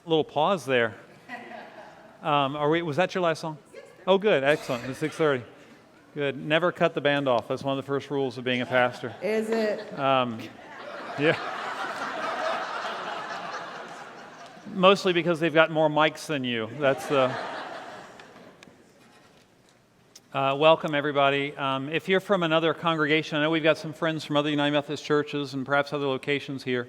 little pause there. Was that your last song? Oh, good. Excellent. It's 6:30. Good. Never cut the band off. That's one of the first rules of being a pastor. Is it? Yeah. Mostly because they've got more mics than you. That's the... welcome, everybody. If you're from another congregation, I know we've got some friends from other United Methodist churches and perhaps other locations here.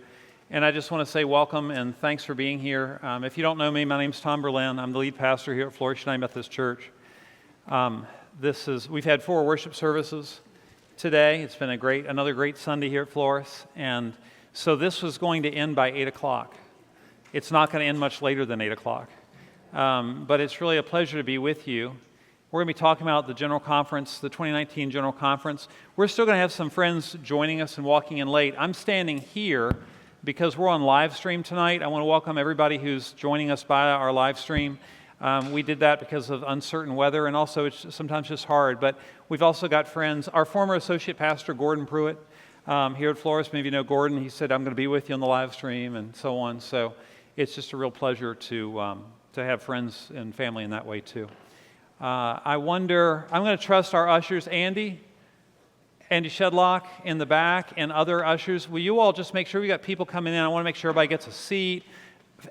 And I just want to say welcome and thanks for being here. If you don't know me, my name's Tom Berlin. I'm the lead pastor here at Floris United Methodist Church. We've had 4 worship services today. It's been another great Sunday here at Floris. And so this was going to end by 8 o'clock. It's not going to end much later than 8 o'clock. But it's really a pleasure to be with you. We're going to be talking about the General Conference, the 2019 General Conference. We're still going to have some friends joining us and walking in late. I'm standing here because we're on live stream tonight. I want to welcome everybody who's joining us via our live stream. We did that because of uncertain weather, and also it's sometimes just hard. But we've also got friends. Our former associate pastor, Gordon Pruitt, here at Floris. Many of you know Gordon. He said, I'm going to be with you on the live stream, and so on. So it's just a real pleasure to have friends and family in that way, too. I'm going to trust our ushers, Andy Shedlock in the back, and other ushers. Will you all just make sure we got people coming in? I want to make sure everybody gets a seat.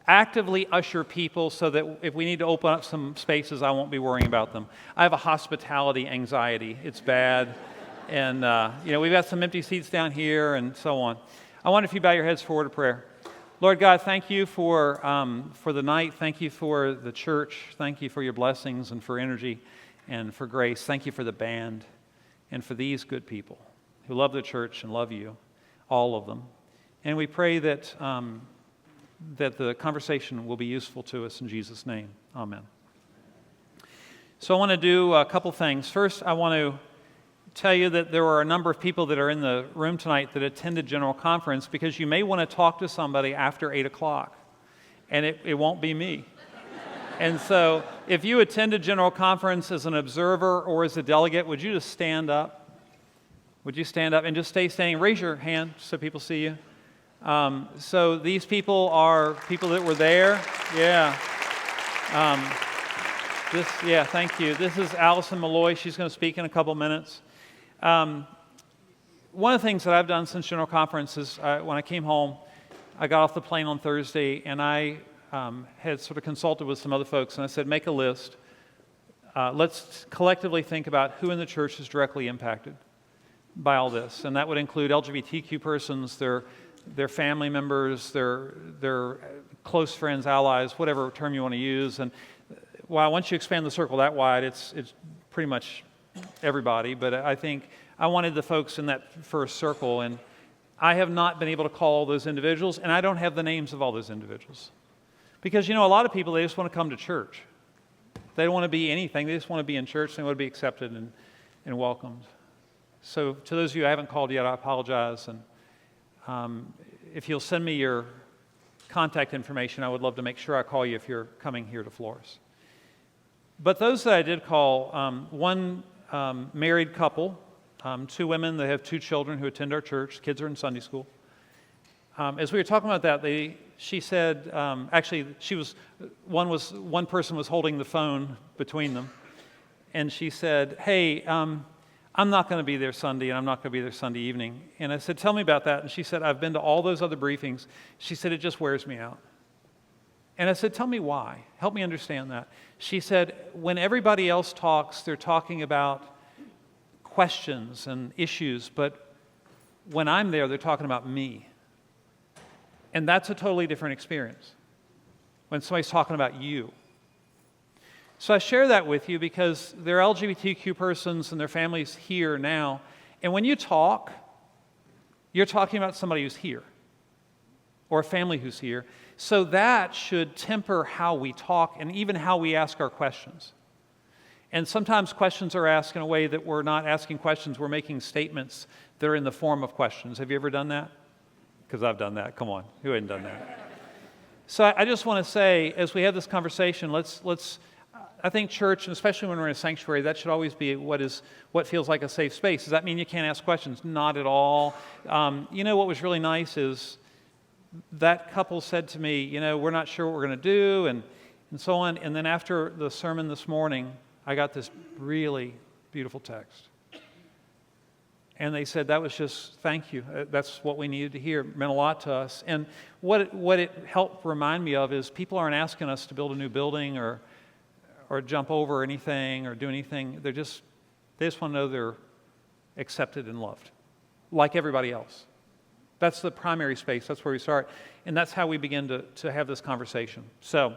Actively usher people so that if we need to open up some spaces, I won't be worrying about them. I have a hospitality anxiety. It's bad. And, we've got some empty seats down here and so on. I wonder if you bow your heads forward to prayer. Lord God, thank you for the night. Thank you for the church. Thank you for your blessings and for energy and for grace. Thank you for the band and for these good people who love the church and love you, all of them. And we pray that the conversation will be useful to us in Jesus' name. Amen. So I want to do a couple things. First, I want to tell you that there are a number of people that are in the room tonight that attended General Conference, because you may want to talk to somebody after 8 o'clock, and it won't be me. And so if you attended General Conference as an observer or as a delegate, would you just stand up? Would you stand up and just stay standing? Raise your hand so people see you. So these people are people that were there. Yeah. Thank you. This is Allison Malloy. She's going to speak in a couple minutes. One of the things that I've done since General Conference is when I came home, I got off the plane on Thursday, and I had sort of consulted with some other folks, and I said, make a list. Let's collectively think about who in the church is directly impacted by all this. And that would include LGBTQ persons, their family members, their close friends, allies, whatever term you want to use. And once you expand the circle that wide, it's pretty much everybody. But I think I wanted the folks in that first circle, and I have not been able to call all those individuals, and I don't have the names of all those individuals. Because, a lot of people, they just want to come to church. They don't want to be anything. They just want to be in church. They want to be accepted and welcomed. So to those of you I haven't called yet, I apologize. And if you'll send me your contact information, I would love to make sure I call you if you're coming here to Floris. But those that I did call, one married couple, 2 women that have 2 children who attend our church. Kids are in Sunday school. As we were talking about that, she said, one person was holding the phone between them, and she said, hey, I'm not going to be there Sunday, and I'm not going to be there Sunday evening. And I said, tell me about that. And she said, I've been to all those other briefings. She said, it just wears me out. And I said, tell me why. Help me understand that. She said, when everybody else talks, they're talking about questions and issues, but when I'm there, they're talking about me. And that's a totally different experience when somebody's talking about you. So I share that with you because there are LGBTQ persons and their families here now. And when you talk, you're talking about somebody who's here or a family who's here. So that should temper how we talk and even how we ask our questions. And sometimes questions are asked in a way that we're not asking questions, we're making statements that are in the form of questions. Have you ever done that? Because I've done that. Come on, who hasn't done that? So I just want to say, as we have this conversation, I think church, and especially when we're in a sanctuary, that should always be what feels like a safe space. Does that mean you can't ask questions? Not at all. What was really nice is that couple said to me, we're not sure what we're going to do, and so on. And then after the sermon this morning, I got this really beautiful text. And they said, that was just, thank you. That's what we needed to hear. It meant a lot to us. And what it helped remind me of is people aren't asking us to build a new building or jump over anything or do anything. They just want to know they're accepted and loved, like everybody else. That's the primary space. That's where we start. And that's how we begin to have this conversation. So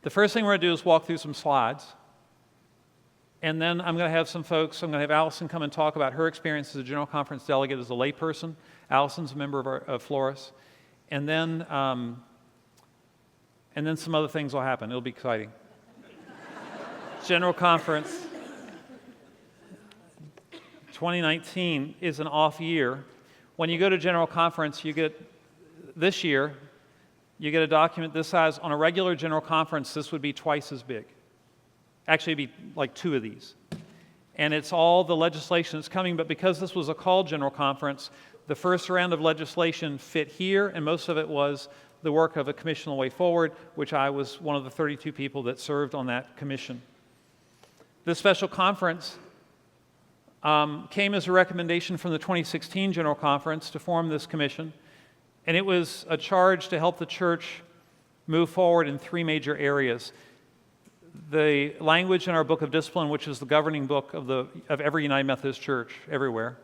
the first thing we're going to do is walk through some slides. And then I'm going to have some folks, I'm going to have Allison come and talk about her experience as a General Conference delegate as a layperson. Allison's a member of Floris. And then some other things will happen. It'll be exciting. General Conference 2019 is an off year. When you go to General Conference, this year, you get a document this size. On a regular General Conference, this would be twice as big. Actually, it'd be like 2 of these. And it's all the legislation that's coming, but because this was a called General Conference, the first round of legislation fit here, and most of it was the work of a commission on the way forward, which I was one of the 32 people that served on that commission. This special conference came as a recommendation from the 2016 General Conference to form this commission, and it was a charge to help the church move forward in 3 major areas. The language in our Book of Discipline, which is the governing book of every United Methodist Church everywhere,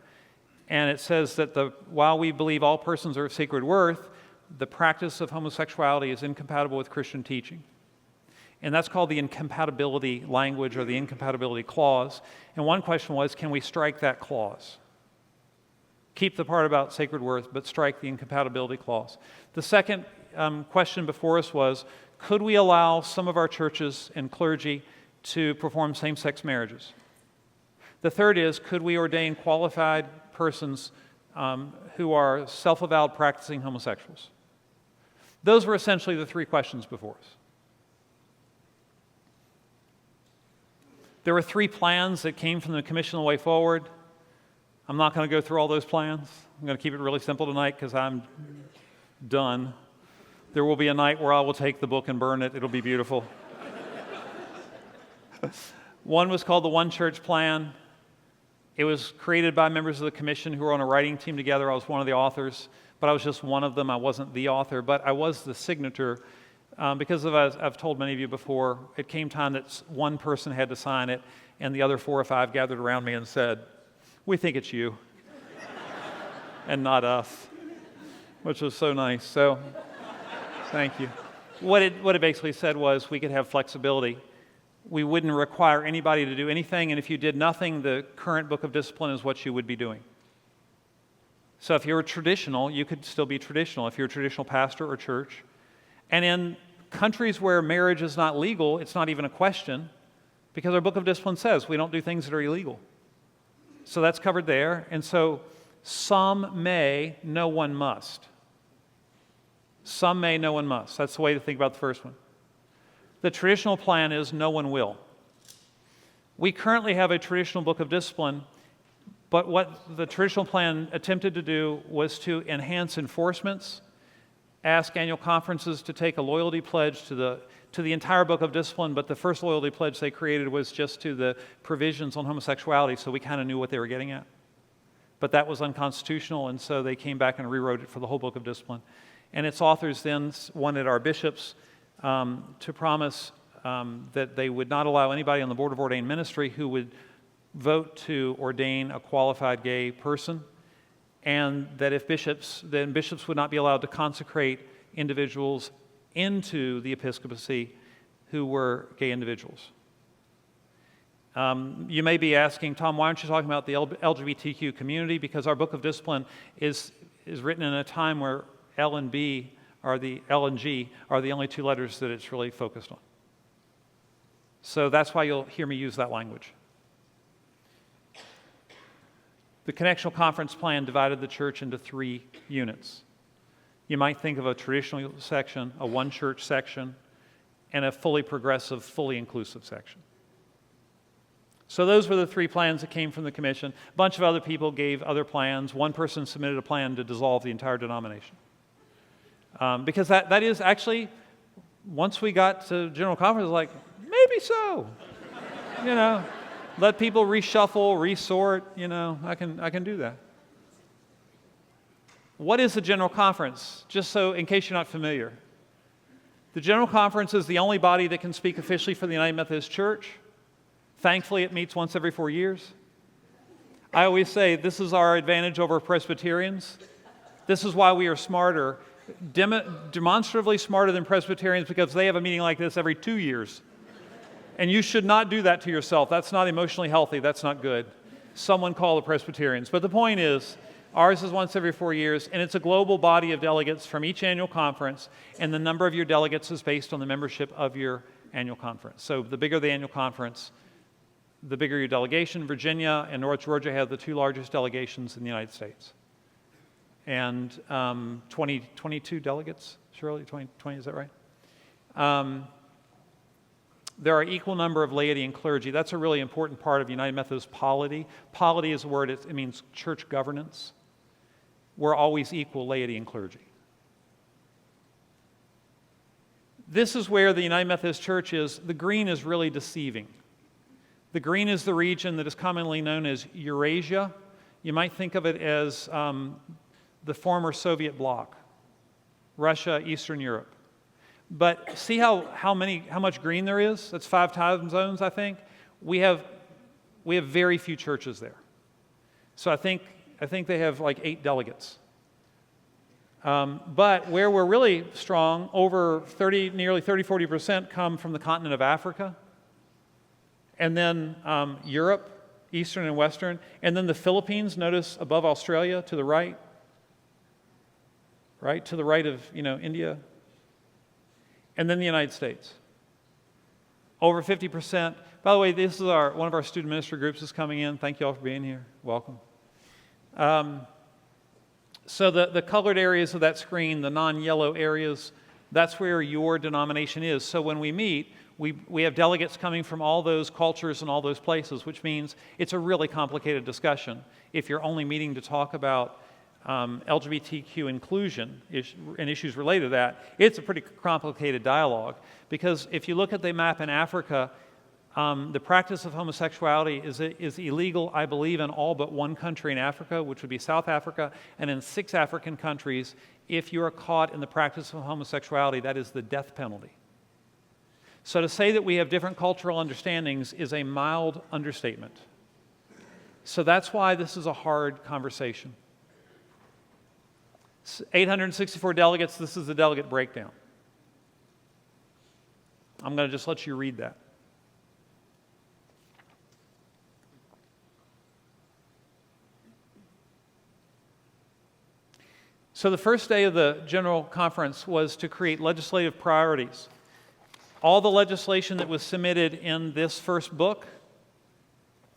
and it says that while we believe all persons are of sacred worth, the practice of homosexuality is incompatible with Christian teaching. And that's called the incompatibility language or the incompatibility clause. And one question was, can we strike that clause? Keep the part about sacred worth, but strike the incompatibility clause. The second question before us was, could we allow some of our churches and clergy to perform same-sex marriages? The third is, could we ordain qualified persons who are self-avowed practicing homosexuals? Those were essentially the 3 questions before us. There were 3 plans that came from the Commission on the Way Forward. I'm not going to go through all those plans. I'm going to keep it really simple tonight because I'm done. There will be a night where I will take the book and burn it. It'll be beautiful. One was called the One Church Plan. It was created by members of the commission who were on a writing team together. I was one of the authors, but I was just one of them. I wasn't the author, but I was the signator. Because as I've told many of you before, it came time that one person had to sign it, and the other 4 or 5 gathered around me and said, "We think it's you," and not us, which was so nice. So, thank you. What it basically said was we could have flexibility. We wouldn't require anybody to do anything, and if you did nothing, the current Book of Discipline is what you would be doing. So if you were traditional, you could still be traditional if you're a traditional pastor or church. And in countries where marriage is not legal, it's not even a question, because our Book of Discipline says we don't do things that are illegal. So that's covered there. And so some may, no one must. Some may, no one must. That's the way to think about the first one. The traditional plan is no one will. We currently have a traditional Book of Discipline, but what the traditional plan attempted to do was to enhance enforcements, ask annual conferences to take a loyalty pledge to the entire Book of Discipline, but the first loyalty pledge they created was just to the provisions on homosexuality, so we kind of knew what they were getting at. But that was unconstitutional, and so they came back and rewrote it for the whole Book of Discipline. And its authors then wanted our bishops to promise that they would not allow anybody on the Board of Ordained Ministry who would vote to ordain a qualified gay person, and that if bishops would not be allowed to consecrate individuals into the episcopacy who were gay individuals. You may be asking, Tom, why aren't you talking about the LGBTQ community? Because our Book of Discipline is written in a time where L and G are the only 2 letters that it's really focused on. So that's why you'll hear me use that language. The Connectional Conference Plan divided the church into 3 units. You might think of a traditional section, a one church section, and a fully progressive, fully inclusive section. So those were the 3 plans that came from the commission. A bunch of other people gave other plans. One person submitted a plan to dissolve the entire denomination. Because that is actually, once we got to General Conference, like, maybe so. Let people reshuffle, resort, I can do that. What is the General Conference? Just so, in case you're not familiar. The General Conference is the only body that can speak officially for the United Methodist Church. Thankfully, it meets once every 4 years. I always say this is our advantage over Presbyterians. This is why we are smarter, demonstratively smarter than Presbyterians, because they have a meeting like this every 2 years. And you should not do that to yourself. That's not emotionally healthy. That's not good. Someone call the Presbyterians. But the point is, ours is once every 4 years, and it's a global body of delegates from each annual conference, and the number of your delegates is based on the membership of your annual conference. So the bigger the annual conference, the bigger your delegation. Virginia and North Georgia have the 2 largest delegations in the United States. And 22 delegates, Shirley, 20, is that right? There are equal number of laity and clergy. That's a really important part of United Methodist polity. Polity is a word, it means church governance. We're always equal, laity and clergy. This is where the United Methodist Church is. The green is really deceiving. The green is the region that is commonly known as Eurasia. You might think of it as the former Soviet bloc, Russia, Eastern Europe. But see how much green there is? That's 5 time zones, I think. We have very few churches there. So I think they have like 8 delegates. But where we're really strong, nearly 30-40% come from the continent of Africa. And then Europe, Eastern and Western. And then the Philippines, notice above Australia to the right. Right, to the right of, India. And then the United States. Over 50%. By the way, this is one of our student minister groups is coming in. Thank you all for being here. Welcome. So the colored areas of that screen, the non-yellow areas, that's where your denomination is. So when we meet, we have delegates coming from all those cultures and all those places, which means it's a really complicated discussion. If you're only meeting to talk about LGBTQ inclusion and issues related to that, it's a pretty complicated dialogue. Because if you look at the map in Africa, the practice of homosexuality is illegal, I believe, in all but 1 country in Africa, which would be South Africa, and in 6 African countries, if you are caught in the practice of homosexuality, that is the death penalty. So to say that we have different cultural understandings is a mild understatement. So that's why this is a hard conversation. 864 delegates, this is the delegate breakdown. I'm going to just let you read that. So the first day of the General Conference was to create legislative priorities. All the legislation that was submitted in this first book,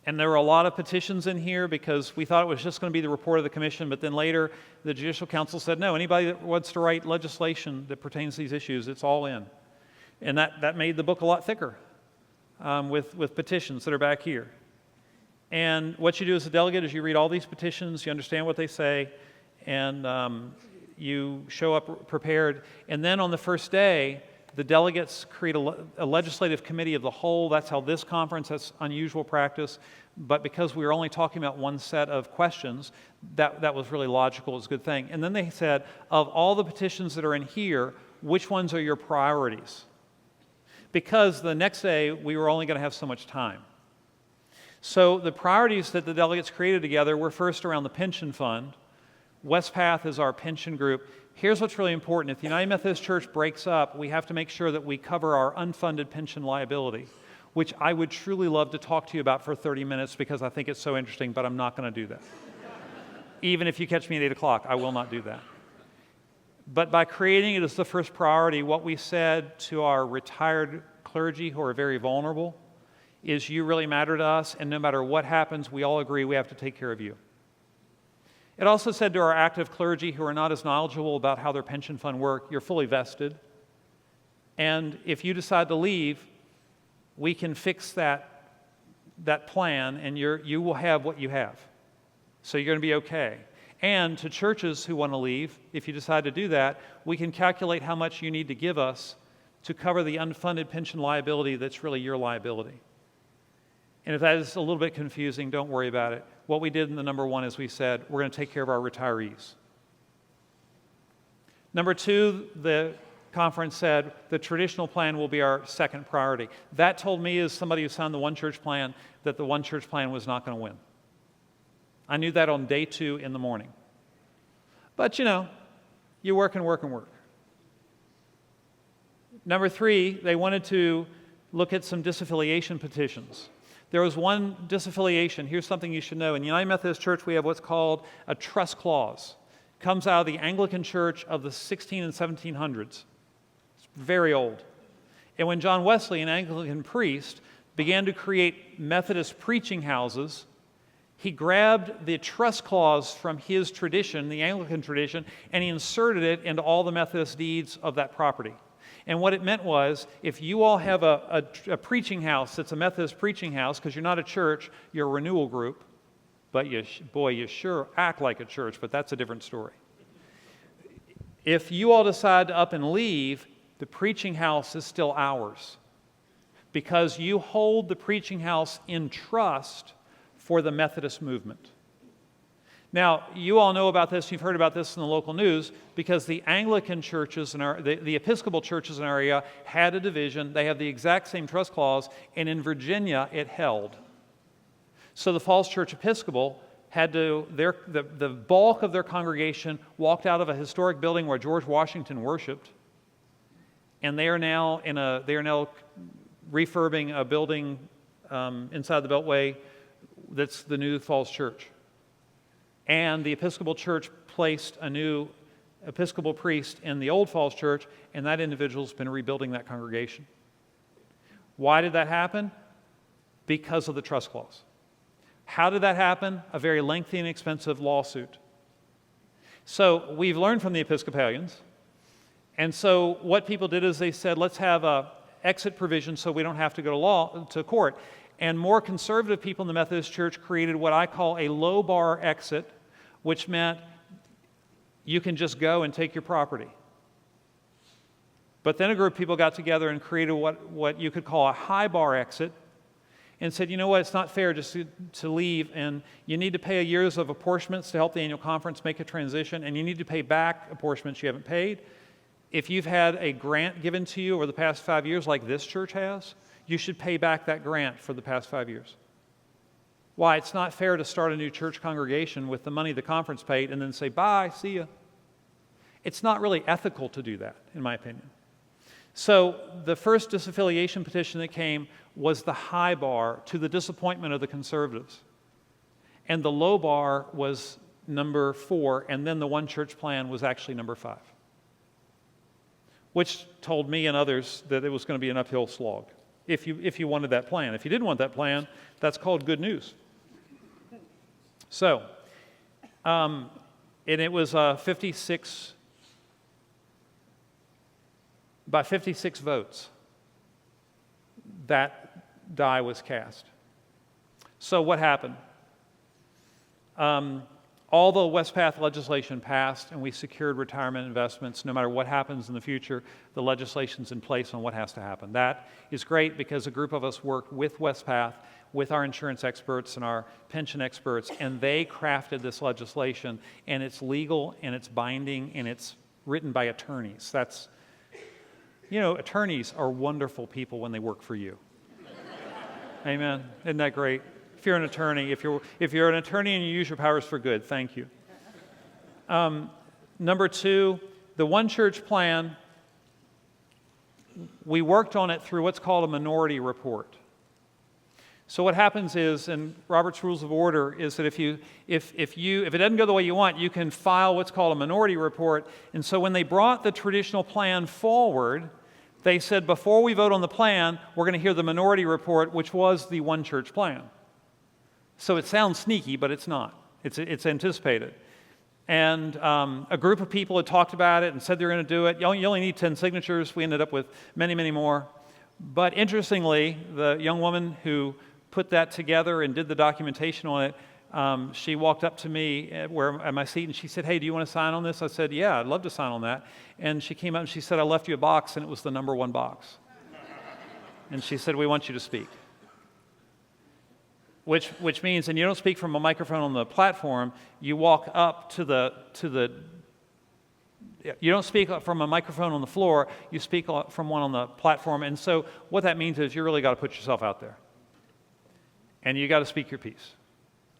and there were a lot of petitions in here because we thought it was just going to be the report of the commission, but then later the Judicial Council said, no, anybody that wants to write legislation that pertains to these issues, it's all in. And that made the book a lot thicker with petitions that are back here. And what you do as a delegate is you read all these petitions, you understand what they say, and you show up prepared. And then on the first day, the delegates create a legislative committee of the whole. That's how this conference, that's unusual practice. But because we were only talking about one set of questions, that was really logical. It was a good thing. And then they said, of all the petitions that are in here, which ones are your priorities? Because the next day, we were only going to have so much time. So the priorities that the delegates created together were first around the pension fund. Westpath is our pension group. Here's what's really important. If the United Methodist Church breaks up, we have to make sure that we cover our unfunded pension liability, which I would truly love to talk to you about for 30 minutes because I think it's so interesting, but I'm not going to do that. Even if you catch me at 8 o'clock, I will not do that. But by creating it as the first priority, what we said to our retired clergy who are very vulnerable is you really matter to us, and no matter what happens, we all agree we have to take care of you. It also said to our active clergy who are not as knowledgeable about how their pension fund work, you're fully vested. And if you decide to leave, we can fix that plan and you will have what you have. So you're going to be okay. And to churches who want to leave, if you decide to do that, we can calculate how much you need to give us to cover the unfunded pension liability that's really your liability. And if that is a little bit confusing, don't worry about it. What we did in the number one is we said, we're going to take care of our retirees. Number two, the conference said the traditional plan will be our second priority. That told me, as somebody who signed the One Church plan, that the One Church plan was not going to win. I knew that on day 2 in the morning. But you work and work and work. Number 3, they wanted to look at some disaffiliation petitions. There was one disaffiliation. Here's something you should know. In the United Methodist Church, we have what's called a trust clause. It comes out of the Anglican Church of the 16 and 1700s. It's very old. And when John Wesley, an Anglican priest, began to create Methodist preaching houses, he grabbed the trust clause from his tradition, the Anglican tradition, and he inserted it into all the Methodist deeds of that property. And what it meant was, if you all have a preaching house that's a Methodist preaching house, because you're not a church, you're a renewal group, but you sure act like a church, but that's a different story. If you all decide to up and leave, the preaching house is still ours, because you hold the preaching house in trust for the Methodist movement. Now, you all know about this, you've heard about this in the local news, because the Anglican churches, the Episcopal churches in our area had a division. They have the exact same trust clause, and in Virginia it held. So the Falls Church Episcopal had to, the bulk of their congregation walked out of a historic building where George Washington worshiped, and they are now refurbing a building inside the Beltway that's the new Falls Church. And the Episcopal Church placed a new Episcopal priest in the old Falls Church, and that individual's been rebuilding that congregation. Why did that happen? Because of the trust clause. How did that happen? A very lengthy and expensive lawsuit. So we've learned from the Episcopalians, and so what people did is they said, let's have a exit provision so we don't have to go to court. And more conservative people in the Methodist Church created what I call a low bar exit, which meant you can just go and take your property. But then a group of people got together and created what you could call a high bar exit and said, you know what, it's not fair just to leave, and you need to pay a years of apportionments to help the annual conference make a transition, and you need to pay back apportionments you haven't paid. If you've had a grant given to you over the past 5 years like this church has, you should pay back that grant for the past 5 years. Why? It's not fair to start a new church congregation with the money the conference paid and then say, bye, see ya. It's not really ethical to do that, in my opinion. So the first disaffiliation petition that came was the high bar, to the disappointment of the conservatives. And the low bar was number 4, and then the One Church plan was actually number 5, which told me and others that it was going to be an uphill slog if you wanted that plan. If you didn't want that plan, that's called good news. So, and it was 56 votes that die was cast. So what happened? All the West Path legislation passed and we secured retirement investments. No matter what happens in the future, the legislation's in place on what has to happen. That is great because a group of us worked with West Path, with our insurance experts and our pension experts, and they crafted this legislation, and it's legal and it's binding and it's written by attorneys. That's, attorneys are wonderful people when they work for you. Amen. Isn't that great? If you're an attorney, if you're an attorney and you use your powers for good, thank you. Number 2, the One Church plan, we worked on it through what's called a minority report. So what happens is, in Robert's Rules of Order, is that if it doesn't go the way you want, you can file what's called a minority report. And so when they brought the traditional plan forward, they said, before we vote on the plan, we're going to hear the minority report, which was the One Church plan. So it sounds sneaky, but it's not. It's anticipated. And a group of people had talked about it and said they're going to do it. You only need 10 signatures. We ended up with many, many more. But interestingly, the young woman who put that together and did the documentation on it she walked up to me at my seat, and she said, "Hey, do you want to sign on this?" I said, "Yeah, I'd love to sign on that." And she came up and she said, "I left you a box, and it was the number 1 box." And she said, "We want you to speak." Which means, and you don't speak from a microphone on the platform, you walk up to the you don't speak from a microphone on the floor, you speak from one on the platform. And so what that means is you really got to put yourself out there. And you got to speak your piece.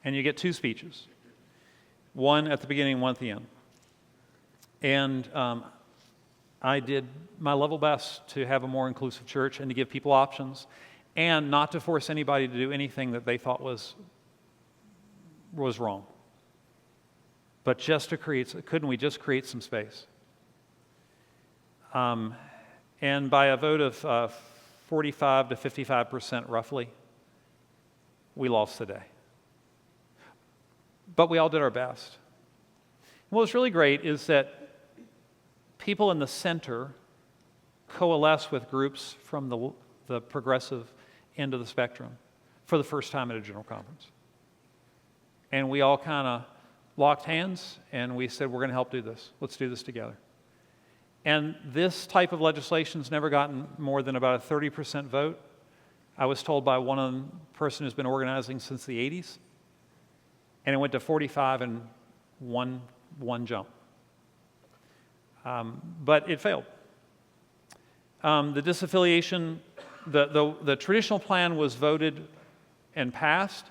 And you get 2 speeches, one at the beginning, one at the end. And I did my level best to have a more inclusive church and to give people options and not to force anybody to do anything that they thought was wrong. But just to couldn't we just create some space? And by a vote of 45 to 55% roughly, we lost the day. But we all did our best. What was really great is that people in the center coalesce with groups from the progressive end of the spectrum for the first time at a general conference. And we all kind of locked hands and we said, we're going to help do this. Let's do this together. And this type of legislation's never gotten more than about a 30% vote. I was told by one person who's been organizing since the 80s. And it went to 45 in one jump. But it failed. The disaffiliation, the traditional plan was voted and passed,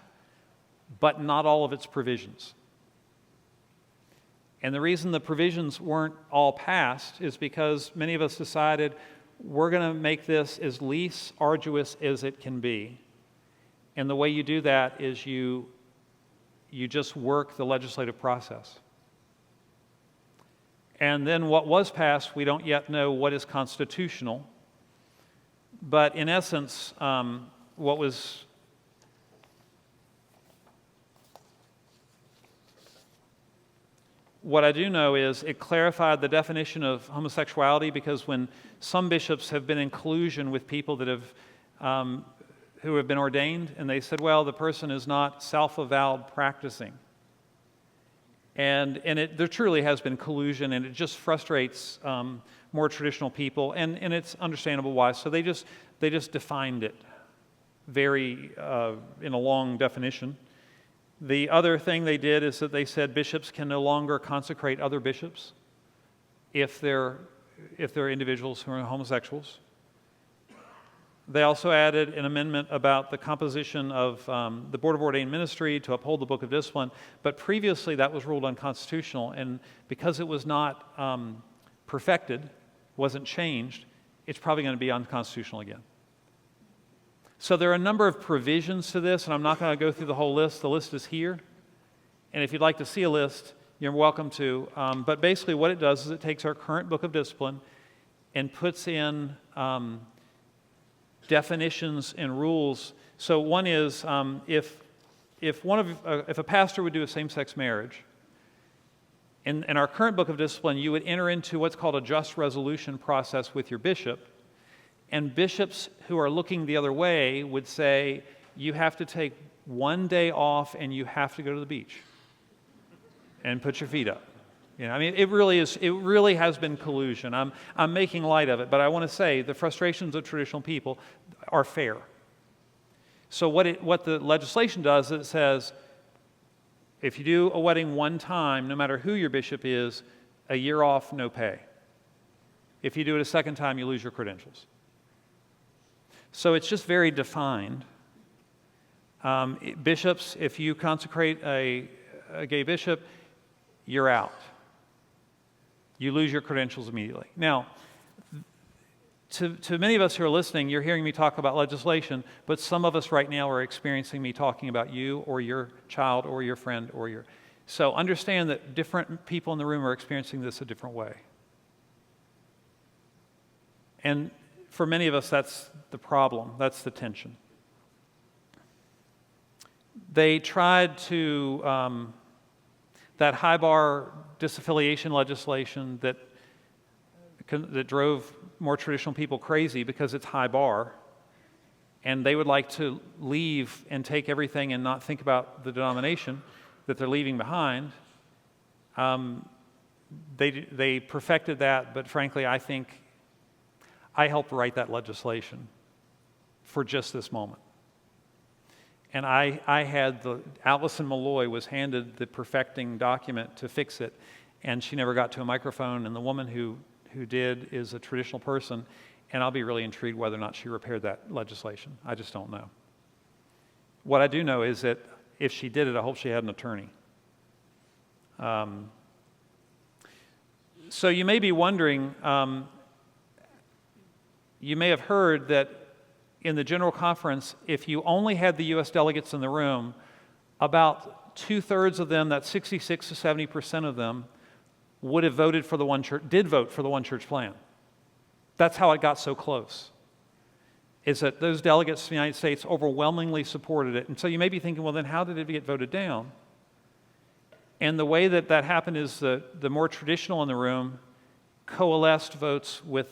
but not all of its provisions. And the reason the provisions weren't all passed is because many of us decided we're going to make this as least arduous as it can be. And the way you do that is you just work the legislative process. And then what was passed, we don't yet know what is constitutional. But in essence, what I do know is it clarified the definition of homosexuality, because when some bishops have been in collusion with people that who have been ordained, and they said, well, the person is not self-avowed practicing. And there truly has been collusion, and it just frustrates more traditional people, and it's understandable why. So they just defined it very in a long definition. The other thing they did is that they said bishops can no longer consecrate other bishops if they're individuals who are homosexuals. They also added an amendment about the composition of the Board of Ordained Ministry to uphold the Book of Discipline, but previously that was ruled unconstitutional, and because it was not perfected, wasn't changed, it's probably going to be unconstitutional again. So there are a number of provisions to this, and I'm not going to go through the whole list. The list is here, and if you'd like to see a list, you're welcome to. But basically what it does is it takes our current Book of Discipline and puts in definitions and rules. So one is if a pastor would do a same-sex marriage, in our current Book of Discipline, you would enter into what's called a just resolution process with your bishop, and bishops who are looking the other way would say, you have to take one day off and you have to go to the beach and put your feet up. You know, I mean, it really has been collusion. I'm making light of it, but I want to say the frustrations of traditional people are fair. So what the legislation does is it says, if you do a wedding one time, no matter who your bishop is, a year off, no pay. If you do it a second time, you lose your credentials. So it's just very defined. Bishops, if you consecrate a gay bishop, you're out. You lose your credentials immediately. Now, to many of us who are listening, you're hearing me talk about legislation, but some of us right now are experiencing me talking about you or your child or your friend or your... So understand that different people in the room are experiencing this a different way. And for many of us, that's the problem. That's the tension. They tried to... that high bar disaffiliation legislation that drove more traditional people crazy because it's high bar, and they would like to leave and take everything and not think about the denomination that they're leaving behind. They perfected that, but frankly, I think I helped write that legislation for just this moment. And I had Allison Malloy was handed the perfecting document to fix it, and she never got to a microphone, and the woman who did is a traditional person, and I'll be really intrigued whether or not she repaired that legislation. I just don't know. What I do know is that if she did it, I hope she had an attorney. So you may be wondering, you may have heard that in the General Conference, if you only had the U.S. delegates in the room, about 2/3 of them, that's 66 to 70% of them, would have voted for the one church, did vote for the one church plan. That's how it got so close, is that those delegates from the United States overwhelmingly supported it. And so you may be thinking, well, then how did it get voted down? And the way that happened is the more traditional in the room coalesced votes with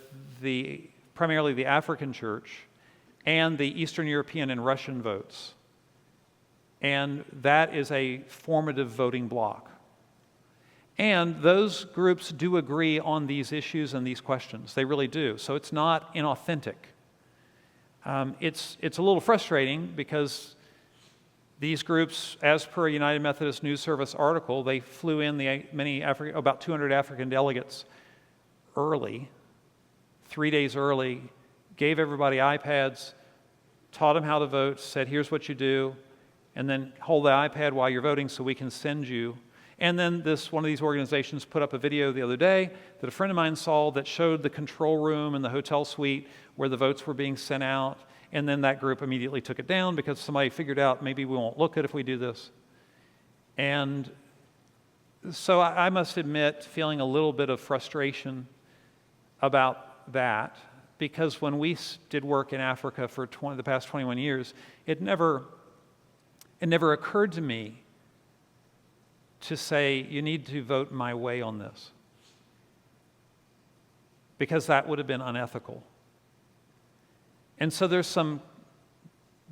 primarily the African church and the Eastern European and Russian votes. And that is a formative voting bloc. And those groups do agree on these issues and these questions. They really do. So it's not inauthentic. It's a little frustrating because these groups, as per a United Methodist News Service article, they flew in about 200 African delegates early, 3 days early, gave everybody iPads, taught them how to vote, said, here's what you do, and then hold the iPad while you're voting so we can send you. And then one of these organizations put up a video the other day that a friend of mine saw that showed the control room in the hotel suite where the votes were being sent out. And then that group immediately took it down because somebody figured out maybe we won't look at if we do this. And so I must admit feeling a little bit of frustration about that, because when we did work in Africa for the past 21 years, it never occurred to me to say, you need to vote my way on this, because that would have been unethical. And so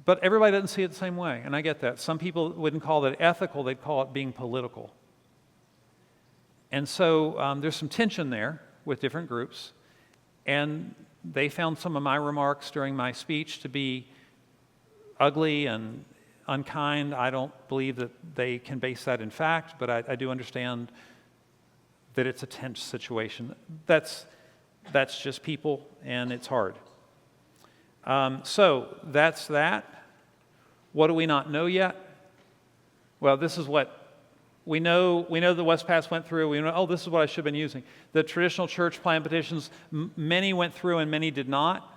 but everybody doesn't see it the same way, and I get that. Some people wouldn't call it ethical, they'd call it being political. And so there's some tension there with different groups, and they found some of my remarks during my speech to be ugly and unkind. I don't believe that they can base that in fact, but I do understand that it's a tense situation. That's just people, and it's hard. So that's that. What do we not know yet? Well, this is what we know. We know the West Pass went through. We know, this is what I should have been using. The traditional church plan petitions, many went through and many did not.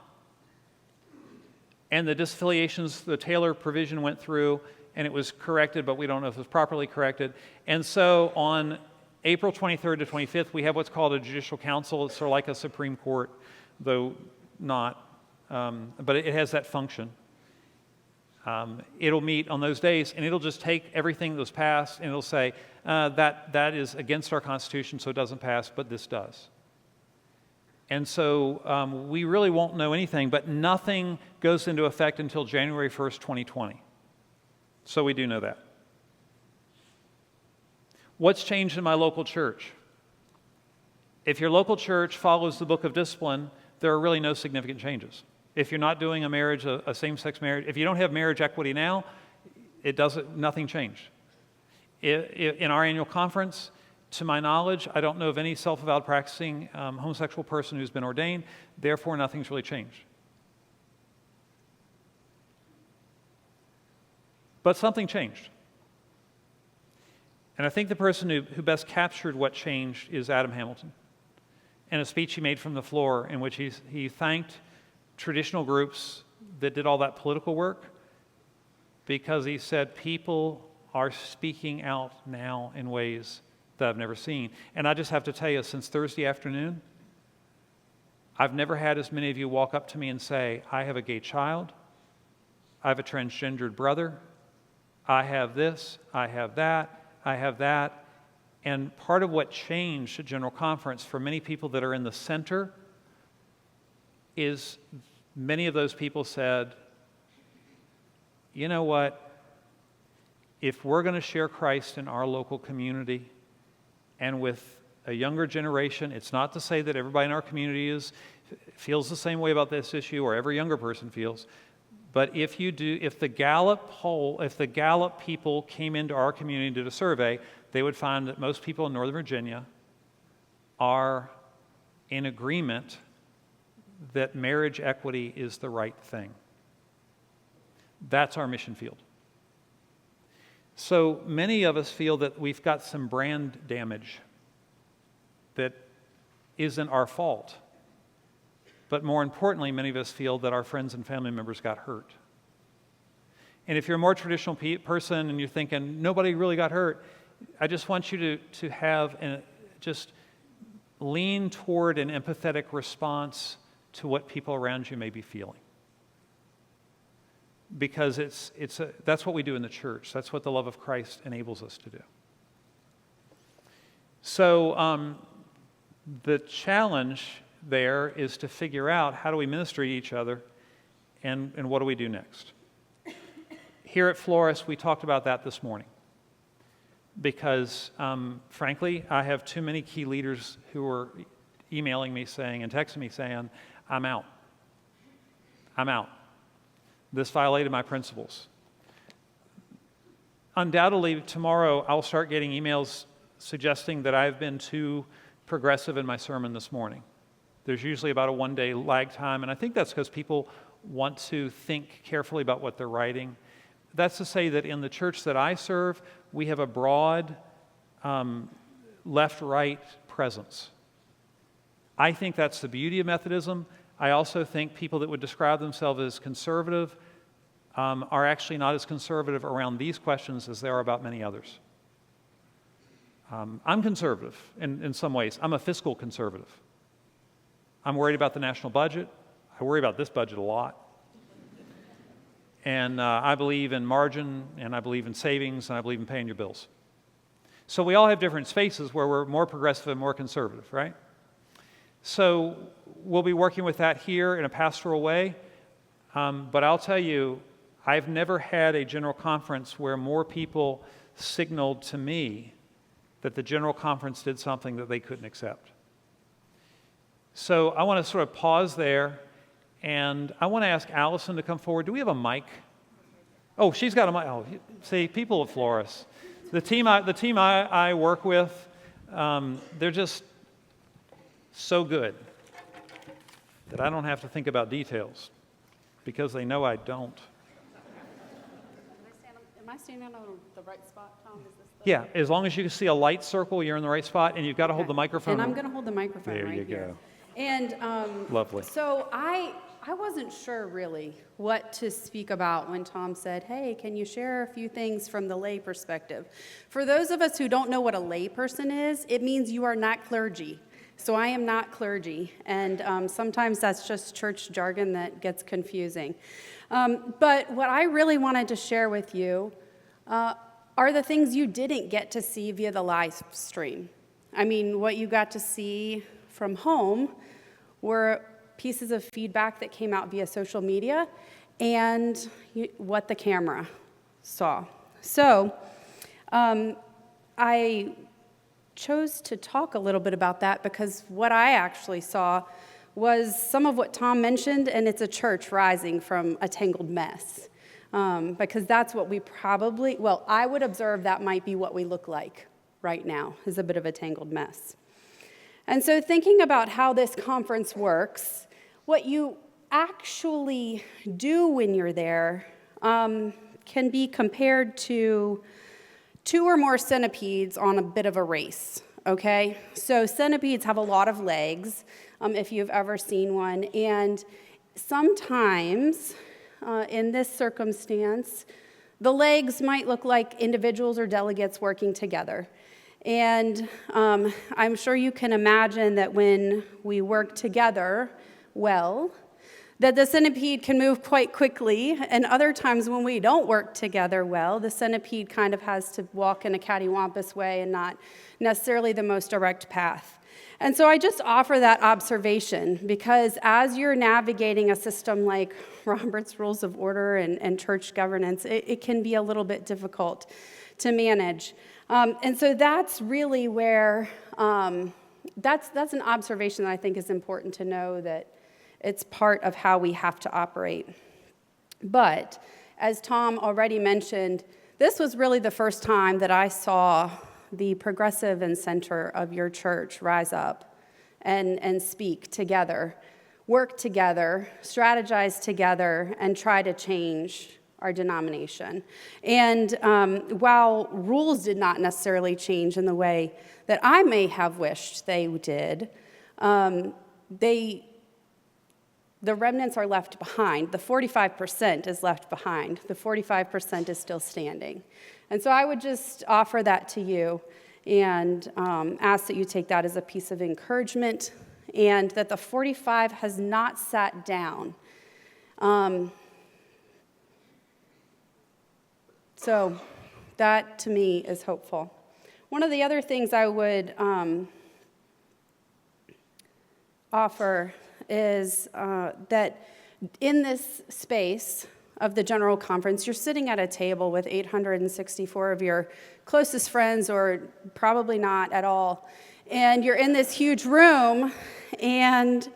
And the disaffiliations, the Taylor provision went through and it was corrected, but we don't know if it was properly corrected. And so on April 23rd to 25th, we have what's called a judicial council. It's sort of like a Supreme Court, though not, but it has that function. It'll meet on those days, and it'll just take everything that was passed, and it'll say, that is against our Constitution, so it doesn't pass, but this does. And so we really won't know anything, but nothing goes into effect until January 1st, 2020. So we do know that. What's changed in my local church? If your local church follows the Book of Discipline, there are really no significant changes. If you're not doing a marriage, a same-sex marriage, if you don't have marriage equity now, nothing changed. In our annual conference, to my knowledge, I don't know of any self-avowed practicing homosexual person who's been ordained. Therefore, nothing's really changed. But something changed. And I think the person who best captured what changed is Adam Hamilton, in a speech he made from the floor in which he thanked traditional groups that did all that political work, because he said people are speaking out now in ways that I've never seen. And I just have to tell you, since Thursday afternoon, I've never had as many of you walk up to me and say, I have a gay child, I have a transgendered brother, I have this, I have that, I have that. And part of what changed at General Conference for many people that are in the center is many of those people said, you know what? If we're going to share Christ in our local community and with a younger generation, it's not to say that everybody in our community feels the same way about this issue or every younger person feels, but if the Gallup people came into our community and did a survey, they would find that most people in Northern Virginia are in agreement that marriage equity is the right thing. That's our mission field. So many of us feel that we've got some brand damage that isn't our fault. But more importantly, many of us feel that our friends and family members got hurt. And if you're a more traditional person and you're thinking, nobody really got hurt, I just want you to have just lean toward an empathetic response to what people around you may be feeling. Because that's what we do in the church. That's what the love of Christ enables us to do. So the challenge there is to figure out how do we minister to each other and what do we do next. Here at Floris, we talked about that this morning because, frankly, I have too many key leaders who are emailing me saying and texting me saying, I'm out. This violated my principles. Undoubtedly, tomorrow I'll start getting emails suggesting that I've been too progressive in my sermon this morning. There's usually about a one-day lag time, and I think that's because people want to think carefully about what they're writing. That's to say that in the church that I serve, we have a broad left-right presence. I think that's the beauty of Methodism. I also think people that would describe themselves as conservative are actually not as conservative around these questions as they are about many others. I'm conservative in some ways. I'm a fiscal conservative. I'm worried about the national budget. I worry about this budget a lot. And I believe in margin, and I believe in savings, and I believe in paying your bills. So we all have different spaces where we're more progressive and more conservative, right? So we'll be working with that here in a pastoral way. But I'll tell you, I've never had a general conference where more people signaled to me that the general conference did something that they couldn't accept. So I want to sort of pause there, and I want to ask Allison to come forward. Do we have a mic? Oh, she's got a mic. Oh, see, people of Floris. The team I work with, they're just so good that I don't have to think about details because they know I don't. Am I standing on the right spot, Tom? Is this Yeah, as long as you can see a light circle, you're in the right spot, and you've got to hold the microphone. And I'm going to hold the microphone there right you here. Go. And Lovely. So I wasn't sure really what to speak about when Tom said, hey, can you share a few things from the lay perspective? For those of us who don't know what a lay person is, it means you are not clergy. So I am not clergy, and sometimes that's just church jargon that gets confusing. But what I really wanted to share with you are the things you didn't get to see via the live stream. I mean, what you got to see from home were pieces of feedback that came out via social media and what the camera saw. So I chose to talk a little bit about that because what I actually saw was some of what Tom mentioned, and it's a church rising from a tangled mess. Because that's what we probably, well, I would observe that might be what we look like right now, is a bit of a tangled mess. And so thinking about how this conference works, what you actually do when you're there can be compared to 2 or more centipedes on a bit of a race, okay? So centipedes have a lot of legs, if you've ever seen one, and sometimes in this circumstance, the legs might look like individuals or delegates working together. And I'm sure you can imagine that when we work together well, that the centipede can move quite quickly, and other times when we don't work together well, the centipede kind of has to walk in a cattywampus way and not necessarily the most direct path. And so I just offer that observation because as you're navigating a system like Robert's Rules of Order and church governance, it can be a little bit difficult to manage. And so that's really where, that's an observation that I think is important to know, that it's part of how we have to operate. But as Tom already mentioned, this was really the first time that I saw the progressive and center of your church rise up and speak together, work together, strategize together, and try to change our denomination. And while rules did not necessarily change in the way that I may have wished they did, the remnants are left behind. The 45% is left behind. The 45% is still standing. And so I would just offer that to you and ask that you take that as a piece of encouragement, and that the 45 has not sat down. So that, to me, is hopeful. One of the other things I would offer is that in this space of the General Conference, you're sitting at a table with 864 of your closest friends, or probably not at all, and you're in this huge room, and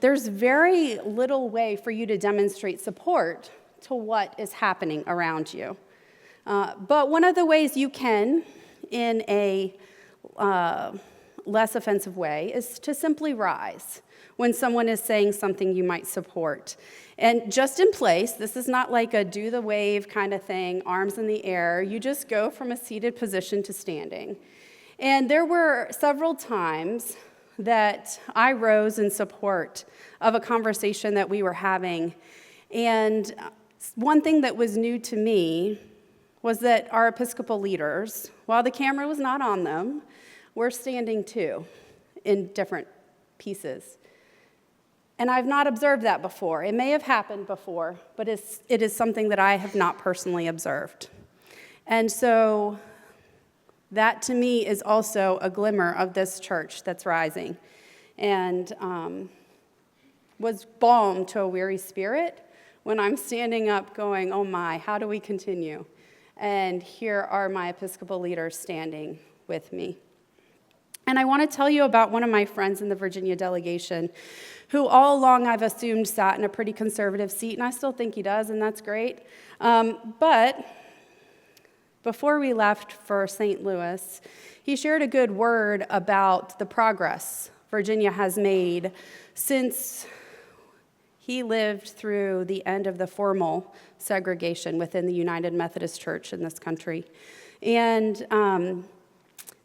there's very little way for you to demonstrate support to what is happening around you. But one of the ways you can, in a less offensive way, is to simply rise when someone is saying something you might support. And just in place, this is not like a do the wave kind of thing, arms in the air. You just go from a seated position to standing. And there were several times that I rose in support of a conversation that we were having. And one thing that was new to me was that our Episcopal leaders, while the camera was not on them, were standing too in different pieces. And I've not observed that before. It may have happened before, but it is something that I have not personally observed. And so that, to me, is also a glimmer of this church that's rising, and was balm to a weary spirit when I'm standing up going, oh my, how do we continue? And here are my Episcopal leaders standing with me. And I want to tell you about one of my friends in the Virginia delegation, who all along I've assumed sat in a pretty conservative seat, and I still think he does, and that's great. But before we left for St. Louis, he shared a good word about the progress Virginia has made since he lived through the end of the formal segregation within the United Methodist Church in this country. And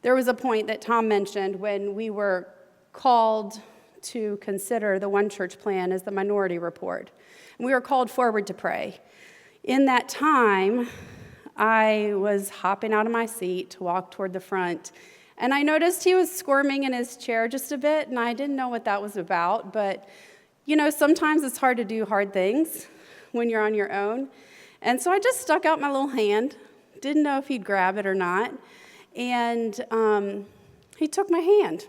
there was a point that Tom mentioned when we were called to consider the One Church plan as the minority report. And we were called forward to pray. In that time, I was hopping out of my seat to walk toward the front, and I noticed he was squirming in his chair just a bit, and I didn't know what that was about, but you know, sometimes it's hard to do hard things when you're on your own. And so I just stuck out my little hand, didn't know if he'd grab it or not, and he took my hand.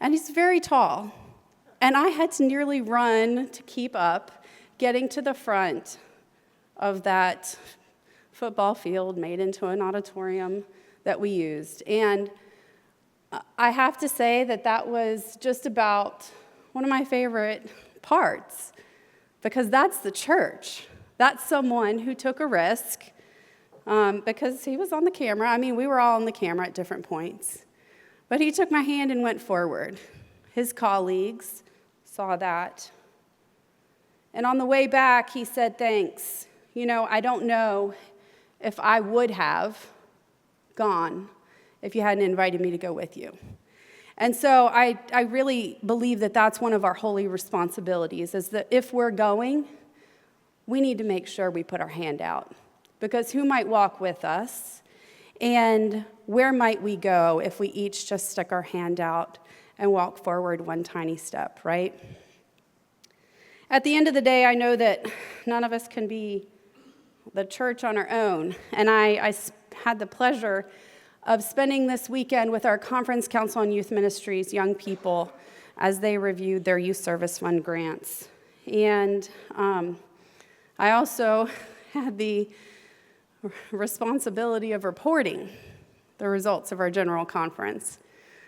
And he's very tall, and I had to nearly run to keep up, getting to the front of that football field made into an auditorium that we used. And I have to say that that was just about one of my favorite parts, because that's the church. That's someone who took a risk, because he was on the camera. I mean, we were all on the camera at different points. But he took my hand and went forward. His colleagues saw that. And on the way back, he said, thanks. You know, I don't know if I would have gone if you hadn't invited me to go with you. And so I really believe that that's one of our holy responsibilities, is that if we're going, we need to make sure we put our hand out. Because who might walk with us? And where might we go if we each just stuck our hand out and walked forward one tiny step, right? At the end of the day, I know that none of us can be the church on our own. And I had the pleasure of spending this weekend with our Conference Council on Youth Ministries young people as they reviewed their Youth Service Fund grants. And I also had the responsibility of reporting the results of our general conference,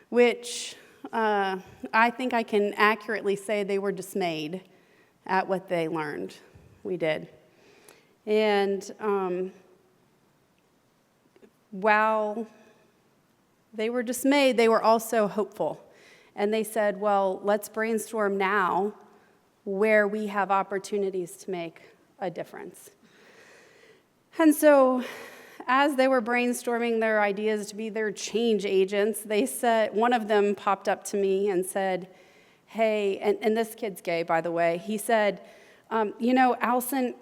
which I think I can accurately say they were dismayed at what they learned. We did. And while they were dismayed, they were also hopeful. And they said, well, let's brainstorm now where we have opportunities to make a difference. And so as they were brainstorming their ideas to be their change agents, they said, one of them popped up to me and said, hey, and this kid's gay, by the way. He said, Allison,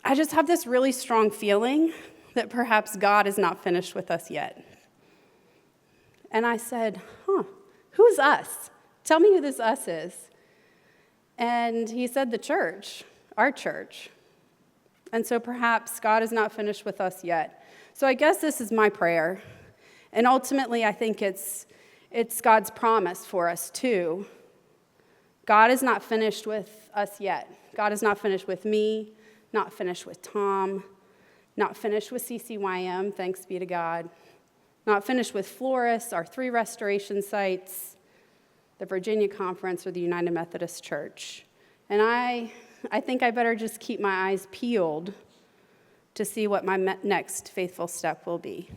I just have this really strong feeling that perhaps God is not finished with us yet. And I said, who's us? Tell me who this us is. And he said, the church, our church. And so perhaps God is not finished with us yet. So I guess this is my prayer. And ultimately, I think it's God's promise for us too. God is not finished with us yet. God is not finished with me, not finished with Tom, not finished with CCYM, thanks be to God, not finished with Floris, our 3 restoration sites, the Virginia Conference, or the United Methodist Church. And I think I better just keep my eyes peeled to see what my next faithful step will be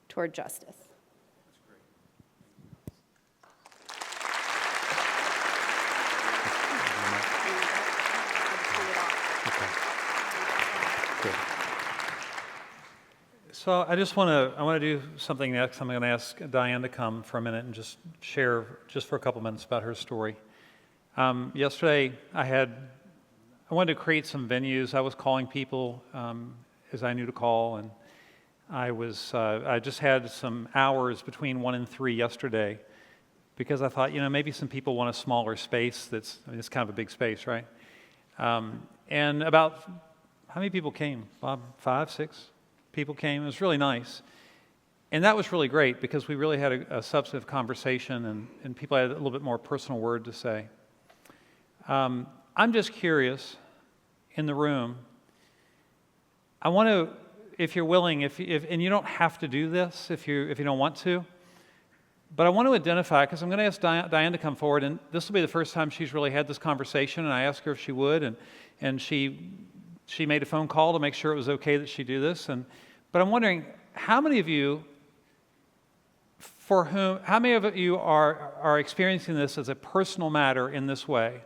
toward justice. So I want to do something next. I'm going to ask Diane to come for a minute and just share just for a couple minutes about her story. Yesterday I wanted to create some venues. I was calling people as I knew to call, and I just had some hours between 1 and 3 yesterday because I thought, maybe some people want a smaller space. It's kind of a big space, right? And about how many people came? Bob, 5, 6 people came. It was really nice. And that was really great because we really had a substantive conversation and people had a little bit more personal word to say. I'm just curious, in the room, I want to, if you're willing, and you don't have to do this if you don't want to, but I want to identify, because I'm going to ask Diane to come forward, and this will be the first time she's really had this conversation, and I asked her if she would, and she made a phone call to make sure it was okay that she do this, but I'm wondering, how many of you are experiencing this as a personal matter in this way?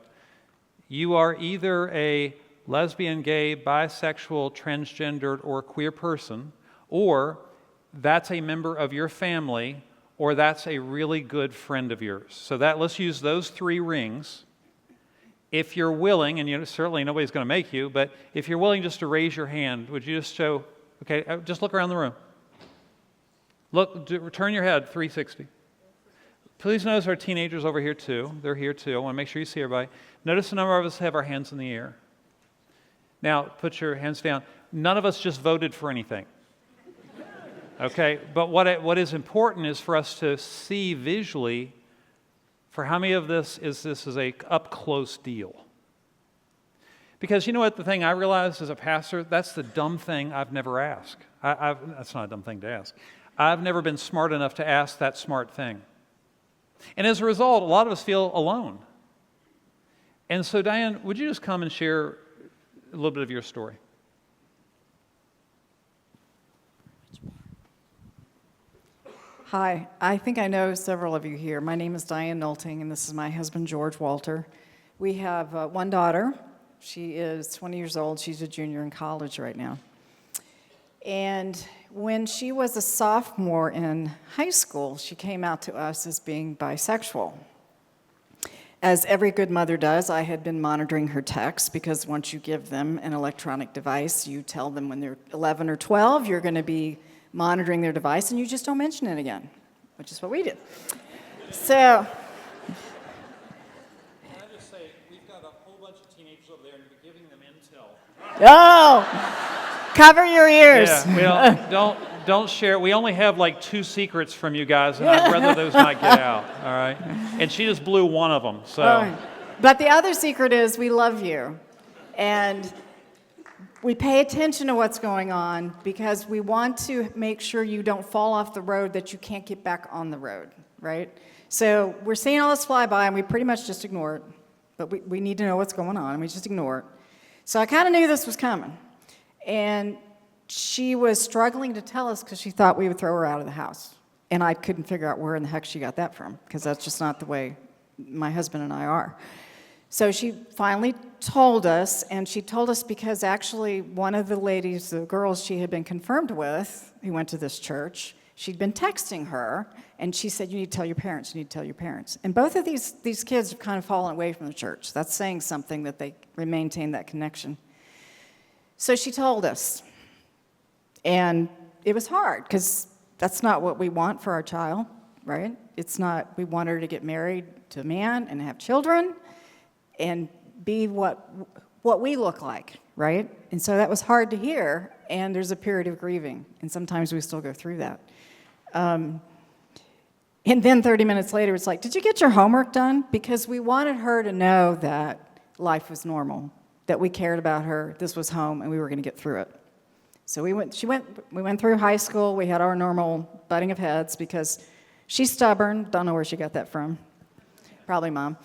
You are either a lesbian, gay, bisexual, transgendered, or queer person, or that's a member of your family, or that's a really good friend of yours. So let's use those 3 rings. If you're willing, and certainly nobody's going to make you, but if you're willing just to raise your hand, would you just show, okay, just look around the room. Turn your head 360. Please notice our teenagers over here too. They're here too. I want to make sure you see everybody. Notice the number of us have our hands in the air. Now, put your hands down. None of us just voted for anything. Okay? But what is important is for us to see visually for how many of this is a up-close deal. Because you know what the thing I realized as a pastor, that's the dumb thing I've never asked. That's not a dumb thing to ask. I've never been smart enough to ask that smart thing. And as a result, a lot of us feel alone. And so, Diane, would you just come and share a little bit of your story? Hi, I think I know several of you here. My name is Diane Nolting, and this is my husband, George Walter. We have one daughter. She is 20 years old. She's a junior in college right now. And when she was a sophomore in high school, she came out to us as being bisexual. As every good mother does, I had been monitoring her texts because once you give them an electronic device, you tell them when they're 11 or 12, you're going to be monitoring their device, and you just don't mention it again, which is what we did. So, can I just say, we've got a whole bunch of teenagers over there, and you're giving them intel. oh, cover your ears. Yeah, well, don't share. We only have like 2 secrets from you guys, and I'd rather those not get out, all right? And she just blew one of them, so. Oh, but the other secret is we love you. And we pay attention to what's going on because we want to make sure you don't fall off the road, that you can't get back on the road, right? So we're seeing all this fly by, and we pretty much just ignore it. But we need to know what's going on, and we just ignore it. So I kind of knew this was coming. And she was struggling to tell us because she thought we would throw her out of the house. And I couldn't figure out where in the heck she got that from, because that's just not the way my husband and I are. So she finally told us, and she told us because actually one of the ladies, the girls she had been confirmed with, who went to this church, she'd been texting her, and she said, you need to tell your parents, you need to tell your parents. And both of these kids have kind of fallen away from the church. That's saying something, that they maintain that connection. So she told us, and it was hard, because that's not what we want for our child, right? It's not, we want her to get married to a man and have children and be what we look like, right? And so that was hard to hear, and there's a period of grieving, and sometimes we still go through that. And then 30 minutes later, it's like, did you get your homework done? Because we wanted her to know that life was normal, that we cared about her, this was home, and we were going to get through it. So we went through high school. We had our normal butting of heads because she's stubborn. Don't know where she got that from. Probably Mom.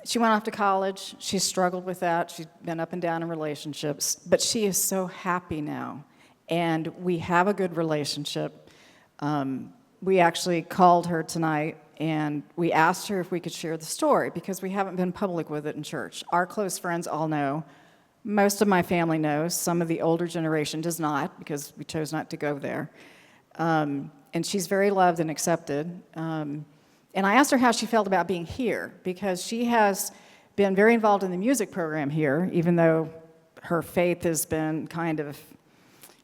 She went off to college. She struggled with that. She's been up and down in relationships. But she is so happy now. And we have a good relationship. We actually called her tonight, and we asked her if we could share the story because we haven't been public with it in church. Our close friends all know. Most of my family knows. Some of the older generation does not, because we chose not to go there. And she's very loved and accepted. And I asked her how she felt about being here, because she has been very involved in the music program here, even though her faith has been kind of,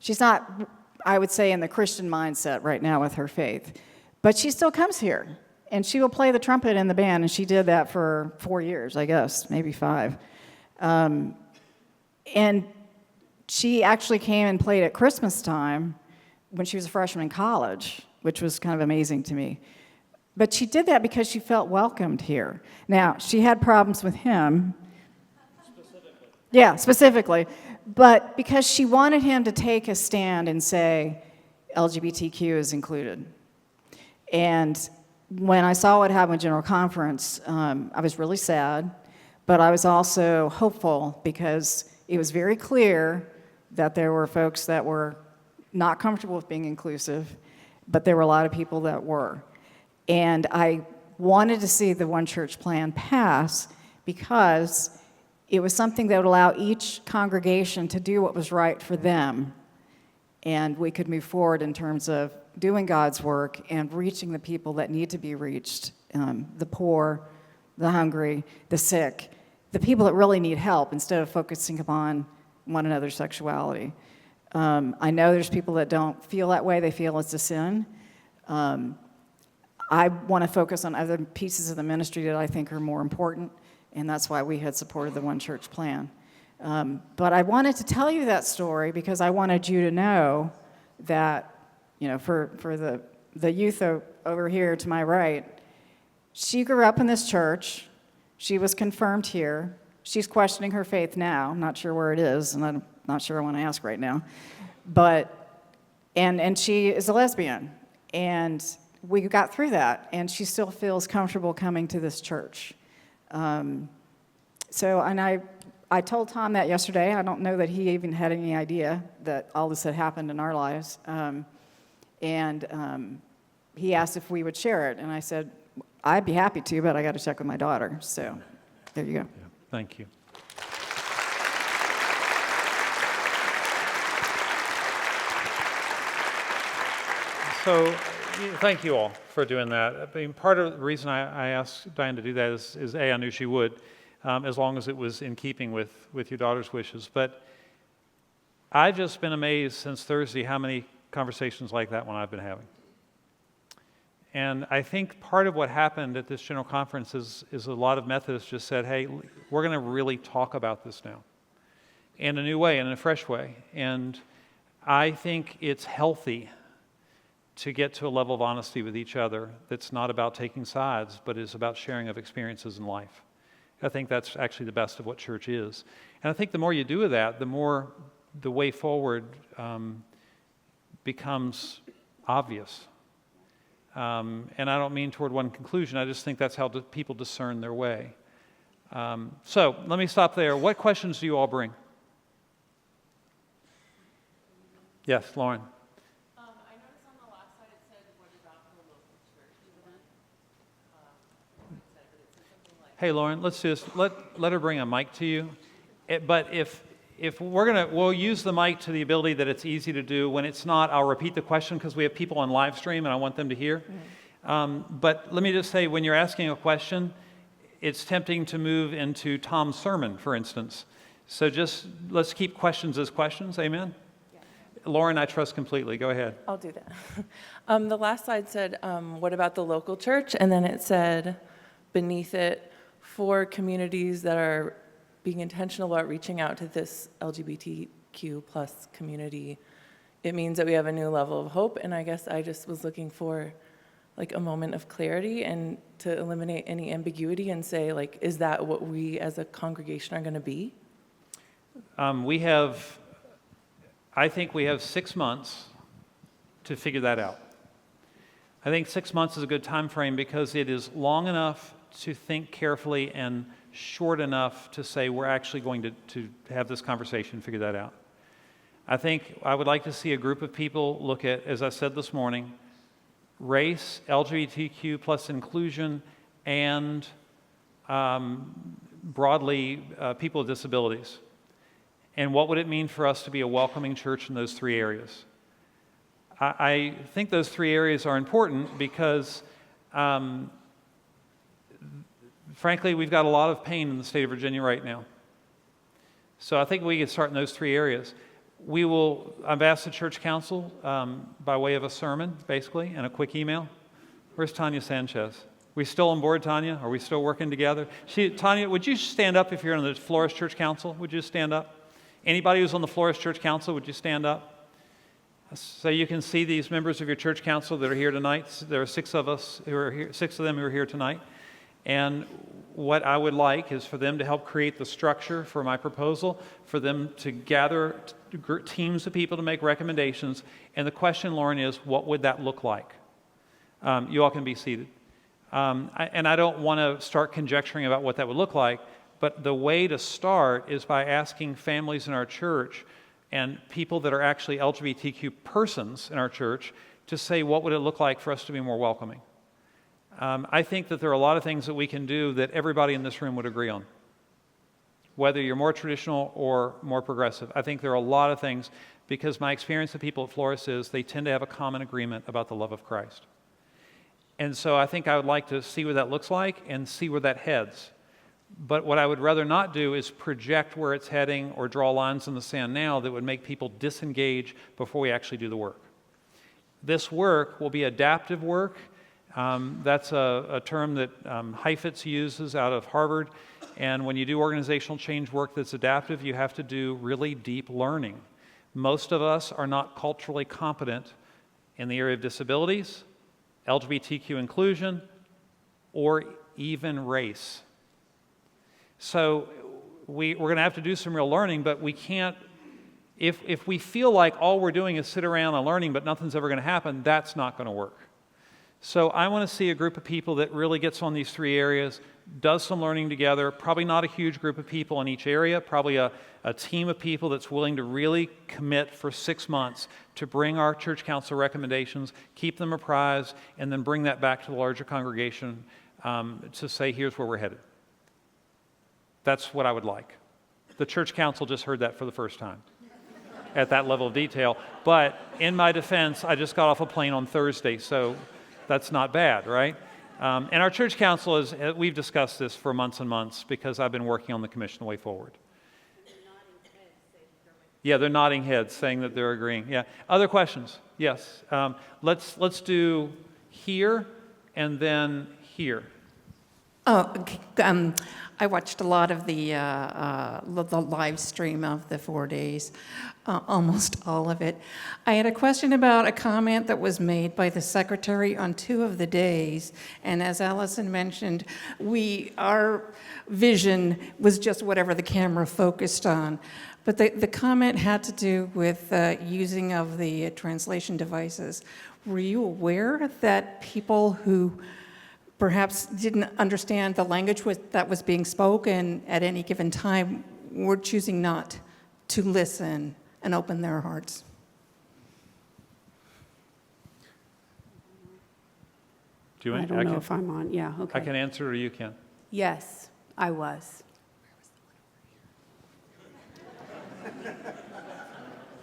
she's not, I would say, in the Christian mindset right now with her faith. But she still comes here, and she will play the trumpet in the band, and she did that for 4 years, I guess, maybe 5. And she actually came and played at Christmas time when she was a freshman in college, which was kind of amazing to me. But she did that because she felt welcomed here. Now, she had problems with him. Specifically. Yeah, specifically. But because she wanted him to take a stand and say, LGBTQ is included. And when I saw what happened with General Conference, I was really sad, but I was also hopeful because it was very clear that there were folks that were not comfortable with being inclusive, but there were a lot of people that were. And I wanted to see the One Church plan pass because it was something that would allow each congregation to do what was right for them. And we could move forward in terms of doing God's work and reaching the people that need to be reached, the poor, the hungry, the sick, the people that really need help, instead of focusing upon one another's sexuality. I know there's people that don't feel that way. They feel it's a sin. I want to focus on other pieces of the ministry that I think are more important, and that's why we had supported the One Church plan. But I wanted to tell you that story because I wanted you to know that, you know, for the youth over here to my right, she grew up in this church. She was confirmed here. She's questioning her faith now. I'm not sure where it is, and I'm not sure I want to ask right now. But, and she is a lesbian, and we got through that, and she still feels comfortable coming to this church. And I told Tom that yesterday. I don't know that he even had any idea that all this had happened in our lives. He asked if we would share it, and I said, I'd be happy to, but I got to check with my daughter. So there you go. Yeah, thank you. So, thank you all for doing that. I mean, part of the reason I asked Diane to do that is A, I knew she would, as long as it was in keeping with your daughter's wishes. But I've just been amazed since Thursday how many conversations like that one I've been having. And I think part of what happened at this General Conference is a lot of Methodists just said, hey, we're going to really talk about this now in a new way, in a fresh way. And I think it's healthy to get to a level of honesty with each other that's not about taking sides, but is about sharing of experiences in life. I think that's actually the best of what church is. And I think the more you do of that, the more the way forward becomes obvious. And I don't mean toward one conclusion. I just think that's how people discern their way. So let me stop there. What questions do you all bring? Yes, Lauren. I noticed on the last slide it said, what about the local church event? It said something like... Hey, Lauren, let's just let her bring a mic to you. But if we'll use the mic to the ability that it's easy to do. When it's not, I'll repeat the question because we have people on live stream and I want them to hear. But let me just say, when you're asking a question, it's tempting to move into Tom's sermon, for instance. So just let's keep questions as questions. Amen? Lauren, I trust completely. Go ahead. I'll do that. The last slide said, what about the local church? And then it said beneath it, for communities that are being intentional about reaching out to this LGBTQ plus community, it means that we have a new level of hope. And I guess I just was looking for like a moment of clarity and to eliminate any ambiguity and say, like, is that what we as a congregation are going to be? I think we have 6 months to figure that out. I think 6 months is a good time frame because it is long enough to think carefully and short enough to say we're actually going to have this conversation, figure that out. I think I would like to see a group of people look at, as I said this morning, race, LGBTQ plus inclusion, and broadly people with disabilities. And what would it mean for us to be a welcoming church in those 3 areas? I think those 3 areas are important because, frankly, we've got a lot of pain in the state of Virginia right now. So I think we can start in those 3 areas. I've asked the church council by way of a sermon, basically, and a quick email. Where's Tanya Sanchez? We still on board, Tanya? Are we still working together? Tanya, would you stand up if you're on the Floris Church Council? Would you stand up? Anybody who's on the Floris Church Council, would you stand up? So you can see these members of your church council that are here tonight. There are 6 of us who are here, 6 of them who are here tonight. And what I would like is for them to help create the structure for my proposal, for them to gather teams of people to make recommendations. And the question, Lauren, is what would that look like? You all can be seated. And I don't want to start conjecturing about what that would look like, but the way to start is by asking families in our church and people that are actually LGBTQ persons in our church to say, what would it look like for us to be more welcoming? I think that there are a lot of things that we can do that everybody in this room would agree on, whether you're more traditional or more progressive. I think there are a lot of things, because my experience with people at Floris is they tend to have a common agreement about the love of Christ. And so I think I would like to see what that looks like and see where that heads. But what I would rather not do is project where it's heading or draw lines in the sand now that would make people disengage before we actually do the work. This work will be adaptive work. That's a term that Heifetz uses out of Harvard. And when you do organizational change work that's adaptive, you have to do really deep learning. Most of us are not culturally competent in the area of disabilities, LGBTQ inclusion, or even race. So we're going to have to do some real learning, but we can't, if we feel like all we're doing is sit around and learning but nothing's ever going to happen, that's not going to work. So I want to see a group of people that really gets on these 3 areas, does some learning together, probably not a huge group of people in each area, probably a team of people that's willing to really commit for 6 months to bring our church council recommendations, keep them apprised, and then bring that back to the larger congregation to say, here's where we're headed. That's what I would like. The church council just heard that for the first time at that level of detail. But in my defense, I just got off a plane on Thursday, so that's not bad, right? And our church council we've discussed this for months and months because I've been working on the commission the way forward. Yeah, they're nodding heads saying that they're agreeing. Yeah. Other questions? Yes. Let's do here and then here. Oh, okay. I watched a lot of the live stream of the 4 days, almost all of it. I had a question about a comment that was made by the secretary on 2 of the days, and as Allison mentioned, our vision was just whatever the camera focused on. But the comment had to do with using of the translation devices. Were you aware that people who perhaps didn't understand the language that was being spoken at any given time were choosing not to listen and open their hearts? Do you I want? don't know if I'm on. Yeah, okay. I can answer or you can. Yes, I was.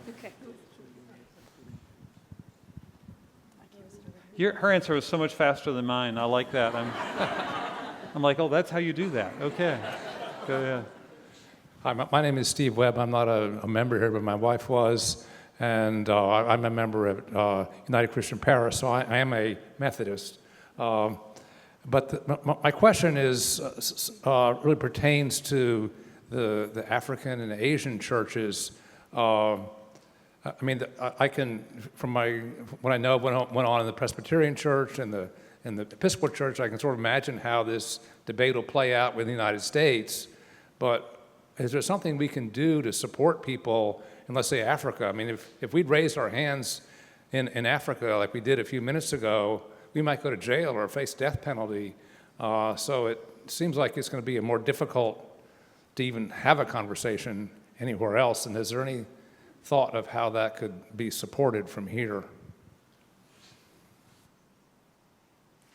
Okay. Her answer was so much faster than mine. I like that. I'm like, oh, that's how you do that. Okay. Go ahead. Hi, my name is Steve Webb. I'm not a member here, but my wife was, and I'm a member at United Christian Paris, so I am a Methodist. But my question is really pertains to the African and Asian churches. I mean, I can, from what I know went on in the Presbyterian Church and the Episcopal Church, I can sort of imagine how this debate will play out with the United States. But is there something we can do to support people in, let's say, Africa? I mean, if we'd raised our hands in Africa like we did a few minutes ago, we might go to jail or face death penalty. So it seems like it's going to be more difficult to even have a conversation anywhere else. And is there any thought of how that could be supported from here?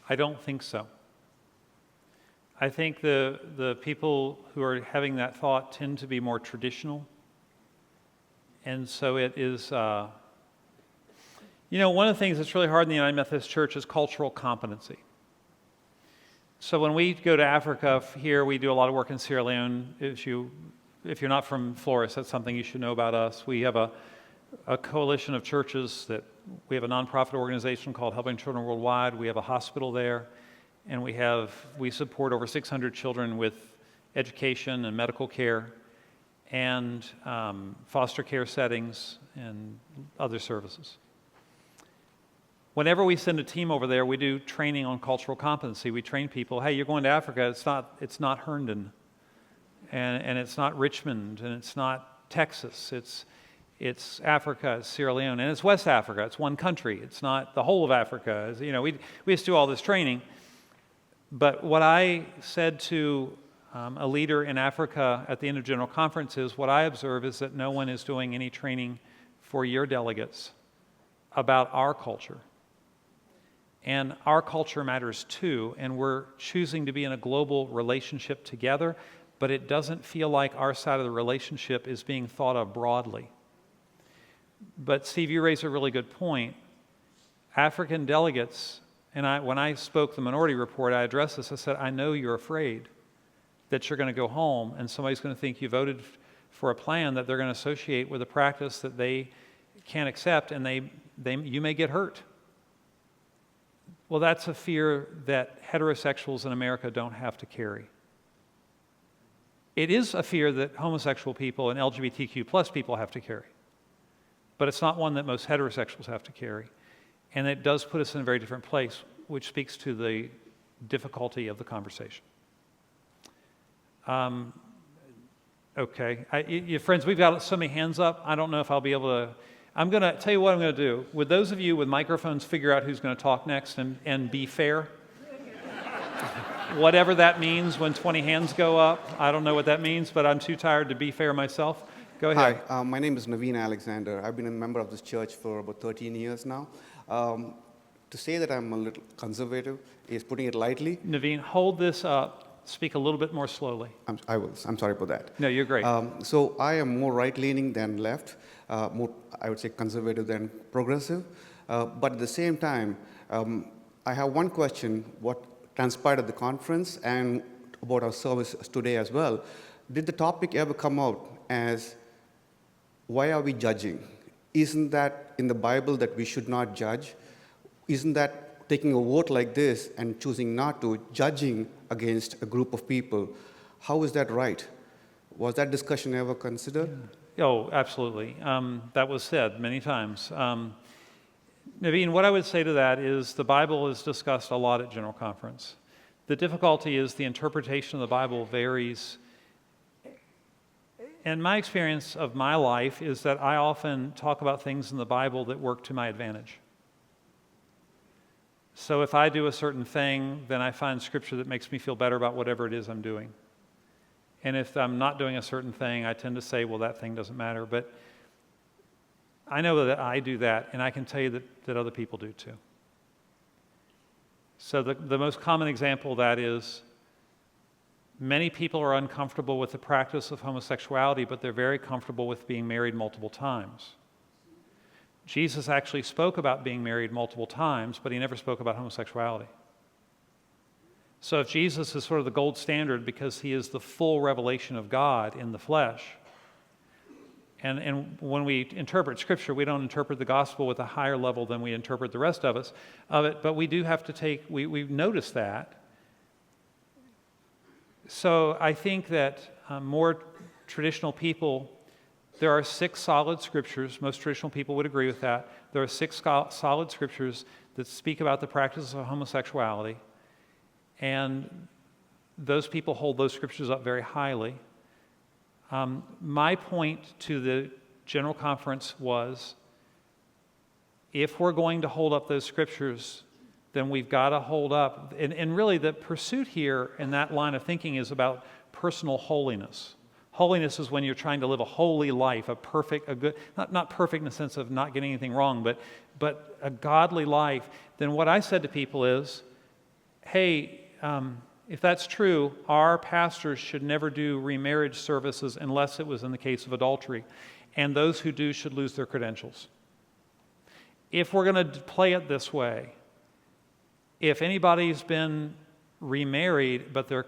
I don't think so. I think the people who are having that thought tend to be more traditional. And so it is, one of the things that's really hard in the United Methodist Church is cultural competency. So when we go to Africa here, we do a lot of work in Sierra Leone. If you're not from Floris, that's something you should know about us. We have a coalition of churches we have a nonprofit organization called Helping Children Worldwide. We have a hospital there, and we support over 600 children with education and medical care and foster care settings and other services. Whenever we send a team over there, we do training on cultural competency. We train people, hey, you're going to Africa, it's not Herndon. And it's not Richmond, and it's not Texas. It's Africa, it's Sierra Leone, and it's West Africa. It's one country. It's not the whole of Africa. We just do all this training. But what I said to a leader in Africa at the end of General Conference is, what I observe is that no one is doing any training for your delegates about our culture. And our culture matters too, and we're choosing to be in a global relationship together, but it doesn't feel like our side of the relationship is being thought of broadly. But Steve, you raise a really good point. African delegates, and when I spoke the Minority Report, I addressed this. I said, I know you're afraid that you're going to go home and somebody's going to think you voted for a plan that they're going to associate with a practice that they can't accept, and you may get hurt. Well, that's a fear that heterosexuals in America don't have to carry. It is a fear that homosexual people and LGBTQ plus people have to carry. But it's not one that most heterosexuals have to carry. And it does put us in a very different place, which speaks to the difficulty of the conversation. Okay. Friends, we've got so many hands up. I don't know if I'll be able to. I'm going to tell you what I'm going to do. Would those of you with microphones figure out who's going to talk next and be fair? Whatever that means when 20 hands go up. I don't know what that means, but I'm too tired to be fair myself. Go ahead. Hi, my name is Naveen Alexander. I've been a member of this church for about 13 years now. To say that I'm a little conservative is putting it lightly. Naveen, hold this up. Speak a little bit more slowly. I will. I'm sorry for that. No, you're great. So I am more right-leaning than left, more, I would say, conservative than progressive. But at the same time, I have one question, what transpired at the conference and about our service today as well. Did the topic ever come out as, why are we judging? Isn't that in the Bible that we should not judge? Isn't that taking a vote like this and choosing not to, judging against a group of people, how is that right? Was that discussion ever considered? Oh, absolutely. That was said many times. Naveen, what I would say to that is the Bible is discussed a lot at General Conference. The difficulty is the interpretation of the Bible varies. And my experience of my life is that I often talk about things in the Bible that work to my advantage. So if I do a certain thing, then I find scripture that makes me feel better about whatever it is I'm doing. And if I'm not doing a certain thing, I tend to say, well, that thing doesn't matter. But I know that I do that, and I can tell you that other people do too. So the most common example of that is many people are uncomfortable with the practice of homosexuality, but they're very comfortable with being married multiple times. Jesus actually spoke about being married multiple times, but he never spoke about homosexuality. So if Jesus is sort of the gold standard because he is the full revelation of God in the flesh, and when we interpret Scripture, we don't interpret the gospel with a higher level than we interpret the rest of it, but we do have to we've noticed that. So I think that more traditional people, there are 6 solid scriptures. Most traditional people would agree with that. There are 6 solid scriptures that speak about the practice of homosexuality. And those people hold those scriptures up very highly. My point to the General Conference was, if we're going to hold up those scriptures, then we've got to hold up. And really the pursuit here in that line of thinking is about personal holiness. Holiness is when you're trying to live a holy life, a good, not perfect in the sense of not getting anything wrong, but a godly life. Then what I said to people is, hey, if that's true, our pastors should never do remarriage services unless it was in the case of adultery. And those who do should lose their credentials. If we're going to play it this way, if anybody's been remarried but they're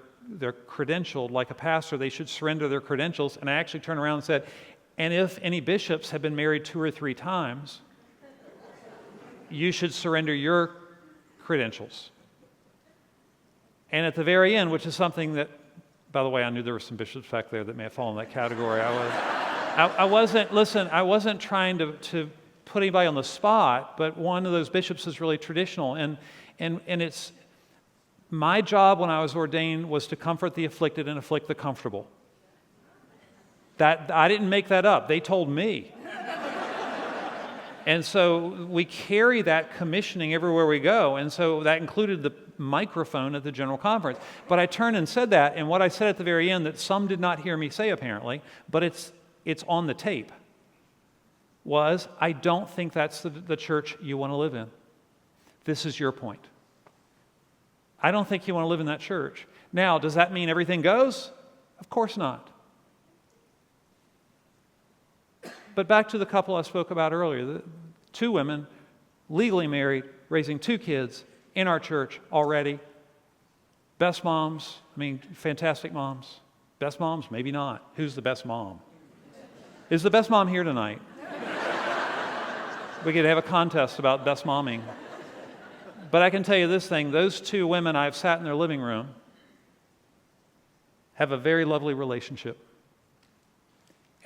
credentialed like a pastor, they should surrender their credentials. And I actually turned around and said, and if any bishops have been married 2 or 3 times, you should surrender your credentials. And at the very end, which is something that, by the way, I knew there were some bishops back there that may have fallen in that category. I wasn't trying to put anybody on the spot, but one of those bishops is really traditional. And it's, my job when I was ordained was to comfort the afflicted and afflict the comfortable. That I didn't make that up. They told me. And so we carry that commissioning everywhere we go. And so that included the microphone at the General Conference. But I turned and said that, and what I said at the very end that some did not hear me say apparently, but it's on the tape, was, I don't think that's the church you want to live in. This is your point. I don't think you want to live in that church. Now, does that mean everything goes? Of course not. But back to the couple I spoke about earlier, the 2 women, legally married, raising 2 kids in our church already. Best moms, fantastic moms. Best moms? Maybe not. Who's the best mom? Is the best mom here tonight? We could have a contest about best momming. But I can tell you this thing, those 2 women, I've sat in their living room, have a very lovely relationship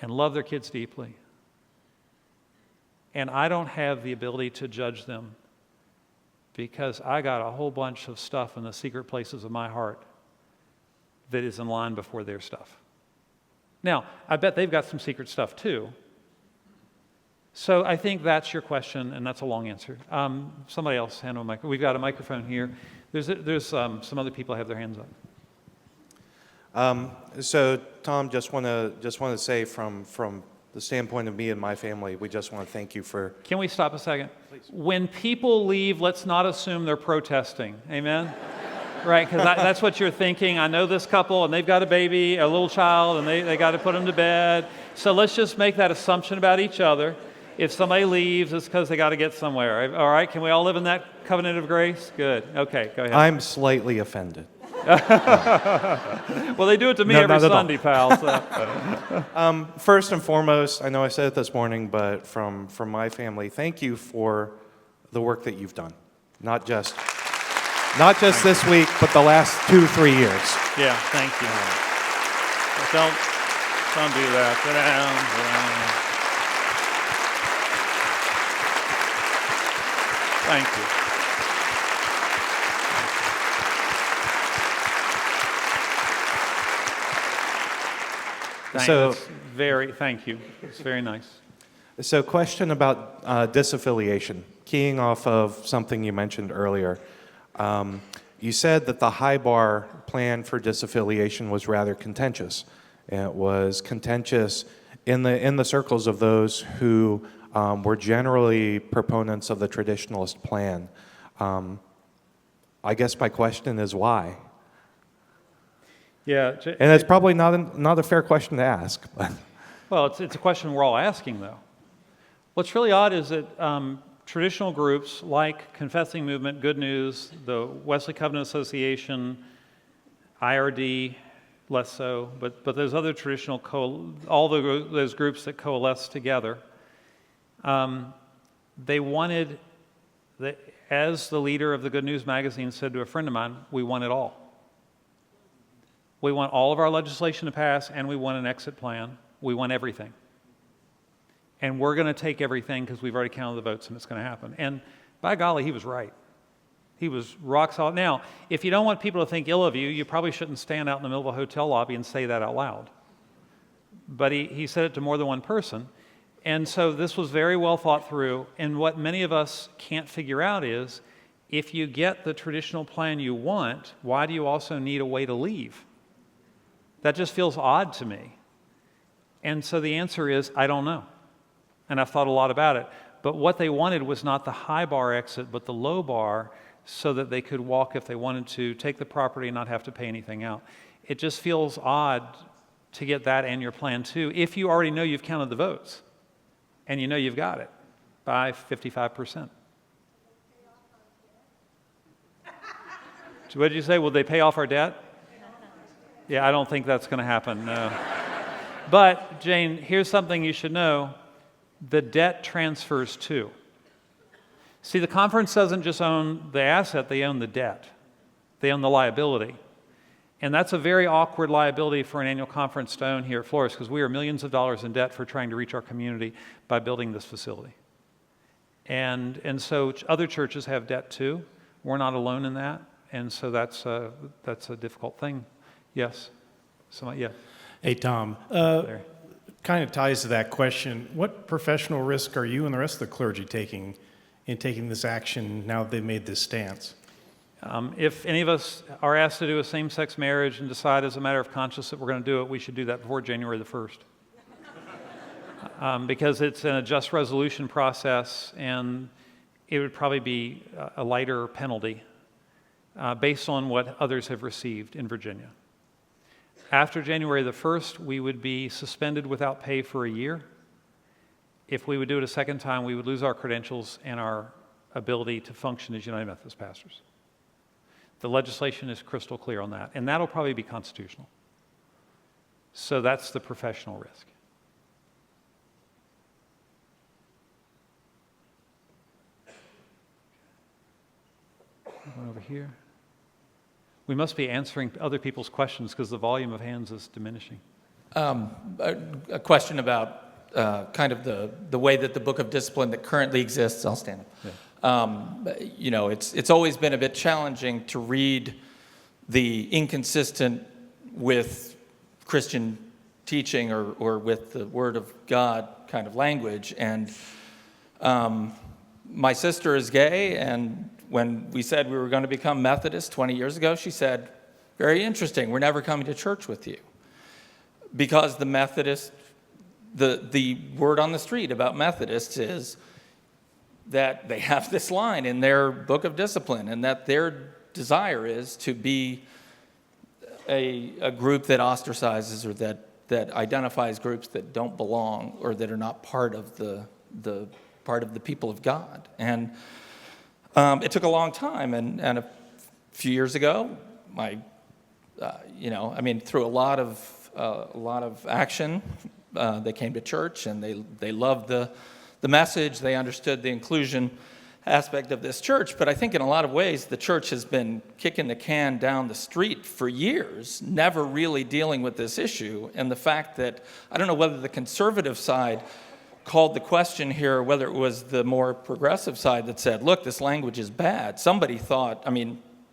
and love their kids deeply. And I don't have the ability to judge them because I got a whole bunch of stuff in the secret places of my heart that is in line before their stuff. Now, I bet they've got some secret stuff too. So I think that's your question, and that's a long answer. Somebody else handle a microphone. We've got a microphone here. There's some other people have their hands up. So Tom, just want to say from the standpoint of me and my family, we just want to thank you for... Can we stop a second? Please. When people leave, let's not assume they're protesting. Amen? Right, because that's what you're thinking. I know this couple, and they've got a baby, a little child, and they got to put them to bed. So let's just make that assumption about each other. If somebody leaves, it's because they got to get somewhere. All right, can we all live in that covenant of grace? Good. Okay, go ahead. I'm slightly offended. Well, they do it to me every Sunday, pal. So. First and foremost, I know I said it this morning, but from my family, thank you for the work that you've done. Not just Not just this week, but the last 2-3 years. Yeah, thank you. But don't do that. Sit down, sit down. Thank you. So- Thank you. It's very nice. So, question about disaffiliation, keying off of something you mentioned earlier. You said that the high bar plan for disaffiliation was rather contentious. It was contentious in the circles of those who were generally proponents of the traditionalist plan. I guess my question is why? Yeah. And it's probably not a fair question to ask. But. Well, it's a question we're all asking, though. What's really odd is that traditional groups like Confessing Movement, Good News, the Wesley Covenant Association, IRD, less so, but those other traditional, those groups that coalesce together, they wanted, as the leader of the Good News magazine said to a friend of mine, we want it all. We want all of our legislation to pass, and we want an exit plan. We want everything. And we're going to take everything because we've already counted the votes and it's going to happen. And by golly, he was right. He was rock solid. Now, if you don't want people to think ill of you, you probably shouldn't stand out in the middle of a hotel lobby and say that out loud. But he said it to more than one person. And so this was very well thought through. And what many of us can't figure out is, if you get the traditional plan you want, why do you also need a way to leave? That just feels odd to me. And so the answer is, I don't know. And I've thought a lot about it. But what they wanted was not the high bar exit, but the low bar, so that they could walk if they wanted to, take the property and not have to pay anything out. It just feels odd to get that and your plan too, if you already know you've counted the votes and you know you've got it by 55%. So what did you say? Will they pay off our debt? Yeah, I don't think that's going to happen, no. But, Jane, here's something you should know. The debt transfers too. See, the conference doesn't just own the asset, they own the debt. They own the liability. And that's a very awkward liability for an annual conference to own here at Floris, because we are millions of dollars in debt for trying to reach our community by building this facility. And so other churches have debt too. We're not alone in that. And so that's a difficult thing. Yes? Somebody, yeah. Hey, Tom. There. Kind of ties to that question. What professional risk are you and the rest of the clergy taking in taking this action now that they've made this stance? If any of us are asked to do a same-sex marriage and decide as a matter of conscience that we're going to do it, we should do that before January the 1st. Because it's a just resolution process, and it would probably be a lighter penalty based on what others have received in Virginia. After January the 1st, we would be suspended without pay for a year. If we would do it a second time, we would lose our credentials and our ability to function as United Methodist pastors. The legislation is crystal clear on that, and that'll probably be constitutional. So that's the professional risk. One over here. We must be answering other people's questions because the volume of hands is diminishing. A question about kind of the way that the Book of Discipline that currently exists. I'll stand up. Yeah. It's always been a bit challenging to read the inconsistent with Christian teaching or with the Word of God kind of language. And my sister is gay, and when we said we were going to become Methodist 20 years ago, she said, very interesting, we're never coming to church with you. Because the Methodist, the word on the street about Methodists is that they have this line in their Book of Discipline, and that their desire is to be a group that ostracizes or that identifies groups that don't belong or that are not part of the people of God. And it took a long time, and a few years ago, through a lot of action, they came to church and they loved the message. They understood the inclusion aspect of this church, but I think in a lot of ways the church has been kicking the can down the street for years, never really dealing with this issue. And the fact that, I don't know whether the conservative side called the question here, or whether it was the more progressive side that said, look, this language is bad. Somebody thought,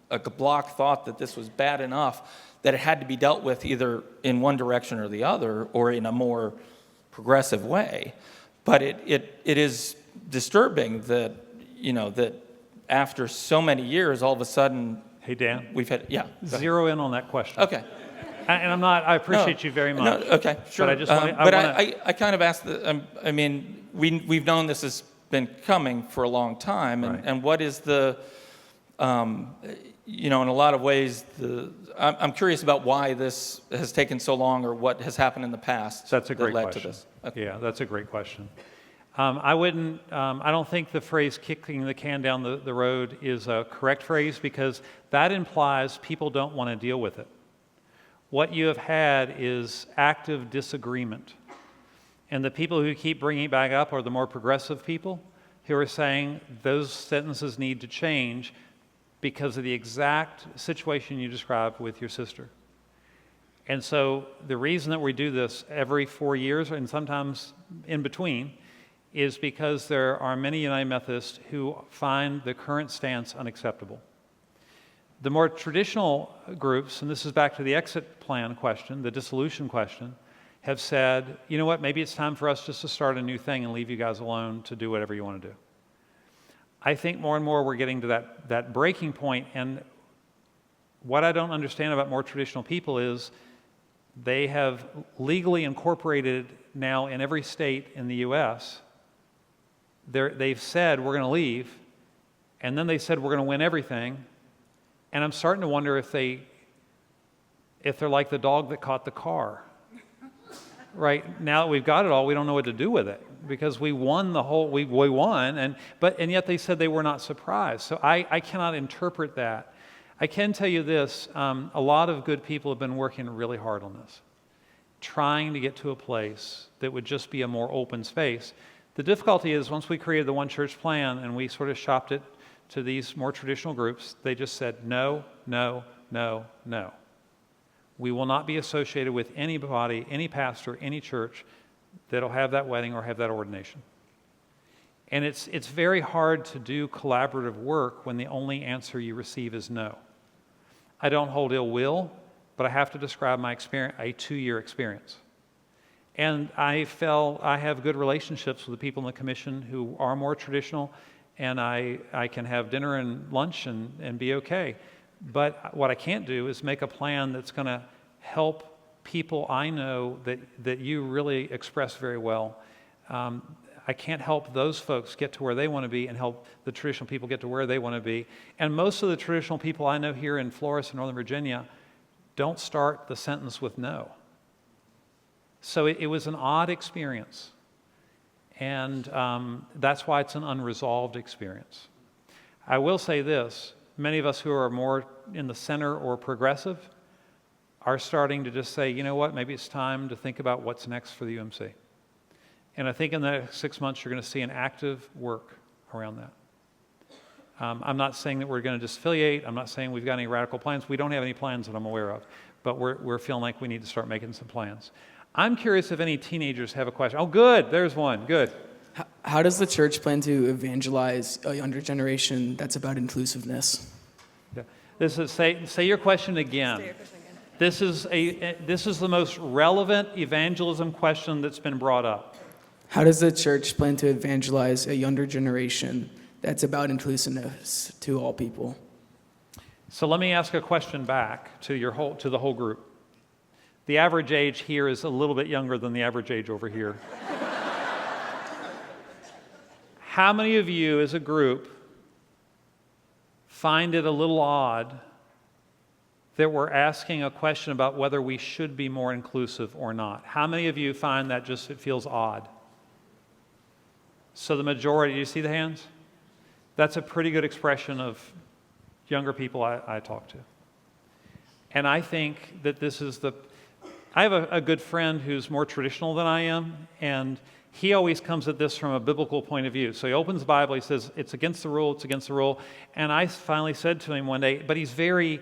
a block thought that this was bad enough that it had to be dealt with either in one direction or the other, or in a more progressive way. But it is disturbing that, that after so many years, all of a sudden, Hey, Dan, we've had, yeah. zero in on that question. Okay. And I appreciate you very much. No, okay, sure. But I just want I kind of asked, we've known this has been coming for a long time, Right. and what is the, in a lot of ways, I'm curious about why this has taken so long, or what has happened in the past That's a great that led question. to this. Okay. Yeah, that's a great question. I don't think the phrase kicking the can down the road is a correct phrase, because that implies people don't want to deal with it. What you have had is active disagreement. And the people who keep bringing it back up are the more progressive people who are saying those sentences need to change because of the exact situation you described with your sister. And so the reason that we do this every 4 years, and sometimes in between, is because there are many United Methodists who find the current stance unacceptable. The more traditional groups, and this is back to the exit plan question, the dissolution question, have said, you know what, maybe it's time for us just to start a new thing and leave you guys alone to do whatever you want to do. I think more and more we're getting to that breaking point, and what I don't understand about more traditional people is they have legally incorporated now in every state in the U.S. They've said we're going to leave, and then they said we're going to win everything, and I'm starting to wonder if they're like the dog that caught the car. Right now that we've got it all, we don't know what to do with it because we won we won, and yet they said they were not surprised. So I cannot interpret that. I can tell you this: a lot of good people have been working really hard on this, trying to get to a place that would just be a more open space. The difficulty is once we created the One Church plan and we sort of shopped it to these more traditional groups, they just said no, no, no, no. We will not be associated with anybody, any pastor, any church that'll have that wedding or have that ordination. And it's very hard to do collaborative work when the only answer you receive is no. I don't hold ill will, but I have to describe my experience, a 2-year experience. And I have good relationships with the people in the commission who are more traditional, and I can have dinner and lunch and be okay. But what I can't do is make a plan that's going to help people I know that you really express very well. I can't help those folks get to where they want to be and help the traditional people get to where they want to be. And most of the traditional people I know here in Floris and Northern Virginia don't start the sentence with no. So it was an odd experience. And that's why it's an unresolved experience. I will say this: many of us who are more in the center or progressive are starting to just say, you know what, maybe it's time to think about what's next for the UMC. And I think in the next 6 months you're going to see an active work around that. I'm not saying that we're going to disaffiliate. I'm not saying we've got any radical plans. We don't have any plans that I'm aware of. But we're feeling like we need to start making some plans. I'm curious if any teenagers have a question. Oh, good. There's one. Good. How does the church plan to evangelize a younger generation that's about inclusiveness? Yeah. This is say your question again. This is the most relevant evangelism question that's been brought up. How does the church plan to evangelize a younger generation that's about inclusiveness to all people? So let me ask a question back to the whole group. The average age here is a little bit younger than the average age over here. How many of you as a group find it a little odd that we're asking a question about whether we should be more inclusive or not? How many of you find that it feels odd? So the majority, do you see the hands? That's a pretty good expression of younger people I talk to. And I think that I have a good friend who's more traditional than I am, and he always comes at this from a biblical point of view. So he opens the Bible, he says, it's against the rule, it's against the rule. And I finally said to him one day, but evangelism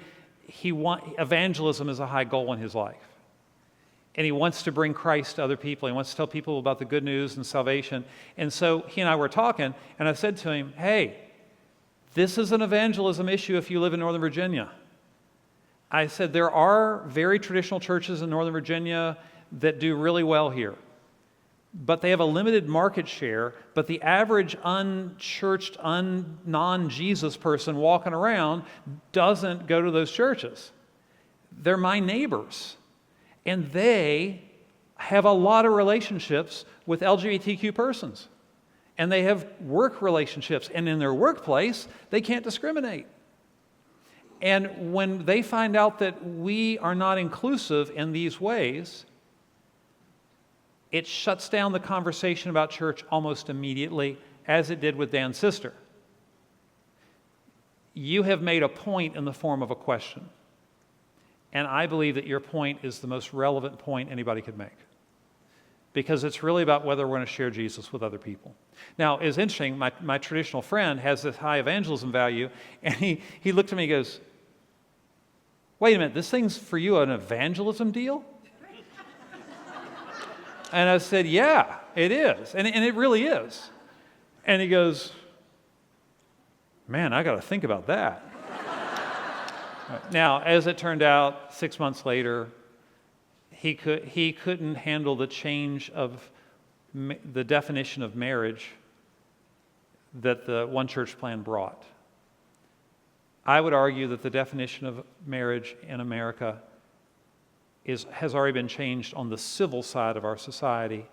is a high goal in his life. And he wants to bring Christ to other people. He wants to tell people about the good news and salvation. And so he and I were talking, and I said to him, hey, this is an evangelism issue if you live in Northern Virginia. I said, there are very traditional churches in Northern Virginia that do really well here. But they have a limited market share, but the average unchurched, non-Jesus person walking around doesn't go to those churches. They're my neighbors, and they have a lot of relationships with LGBTQ persons, and they have work relationships, and in their workplace, they can't discriminate. And when they find out that we are not inclusive in these ways, it shuts down the conversation about church almost immediately, as it did with Dan's sister. You have made a point in the form of a question, and I believe that your point is the most relevant point anybody could make, because it's really about whether we're going to share Jesus with other people. Now, it's interesting, my traditional friend has this high evangelism value, and he looked at me and goes, wait a minute, this thing's for you an evangelism deal? And I said, yeah, it is. And it really is. And he goes, man, I got to think about that. Now, as it turned out, 6 months later, he couldn't handle the change of the definition of marriage that the One Church plan brought. I would argue that the definition of marriage in America has already been changed on the civil side of our society,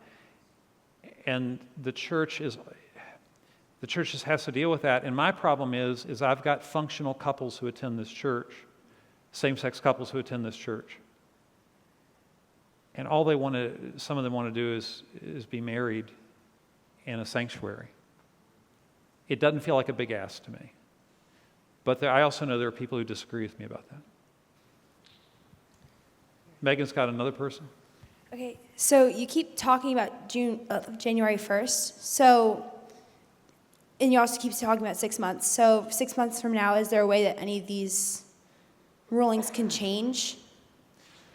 and the church just has to deal with that. And my problem is I've got functional couples who attend this church, same-sex couples who attend this church, and all some of them want to do is be married in a sanctuary. It doesn't feel like a big ask to me, but I also know there are people who disagree with me about that. Megan's got another person. Okay, so you keep talking about January 1st. And you also keep talking about 6 months. So 6 months from now, is there a way that any of these rulings can change?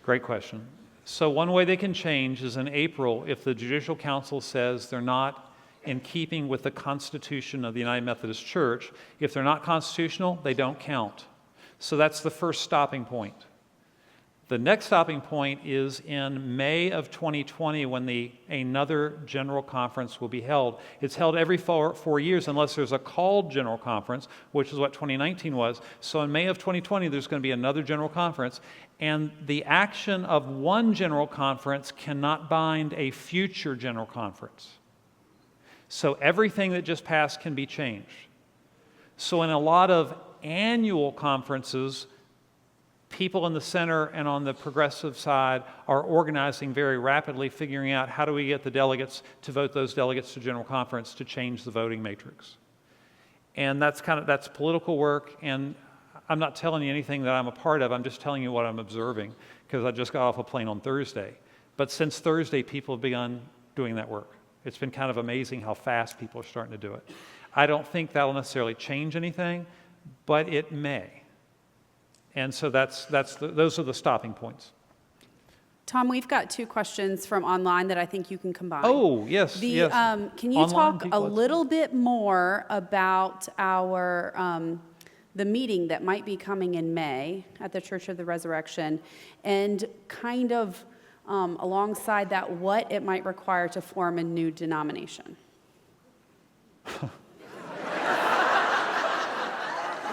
Great question. So one way they can change is in April, if the Judicial Council says they're not in keeping with the Constitution of the United Methodist Church. If they're not constitutional, they don't count. So that's the first stopping point. The next stopping point is in May of 2020 when another general conference will be held. It's held every 4 years unless there's a called general conference, which is what 2019 was. So in May of 2020, there's going to be another general conference, and the action of one general conference cannot bind a future general conference. So everything that just passed can be changed. So in a lot of annual conferences, people in the center and on the progressive side are organizing very rapidly, figuring out how do we get the delegates to vote those delegates to General Conference to change the voting matrix. And that's political work, and I'm not telling you anything that I'm a part of, I'm just telling you what I'm observing, because I just got off a plane on Thursday. But since Thursday, people have begun doing that work. It's been kind of amazing how fast people are starting to do it. I don't think that'll necessarily change anything, but it may. And so those are the stopping points. Tom, we've got 2 questions from online that I think you can combine. Oh, yes, yes. Can you Online talk people, a little bit more about the meeting that might be coming in May at the Church of the Resurrection, and kind of alongside that, what it might require to form a new denomination?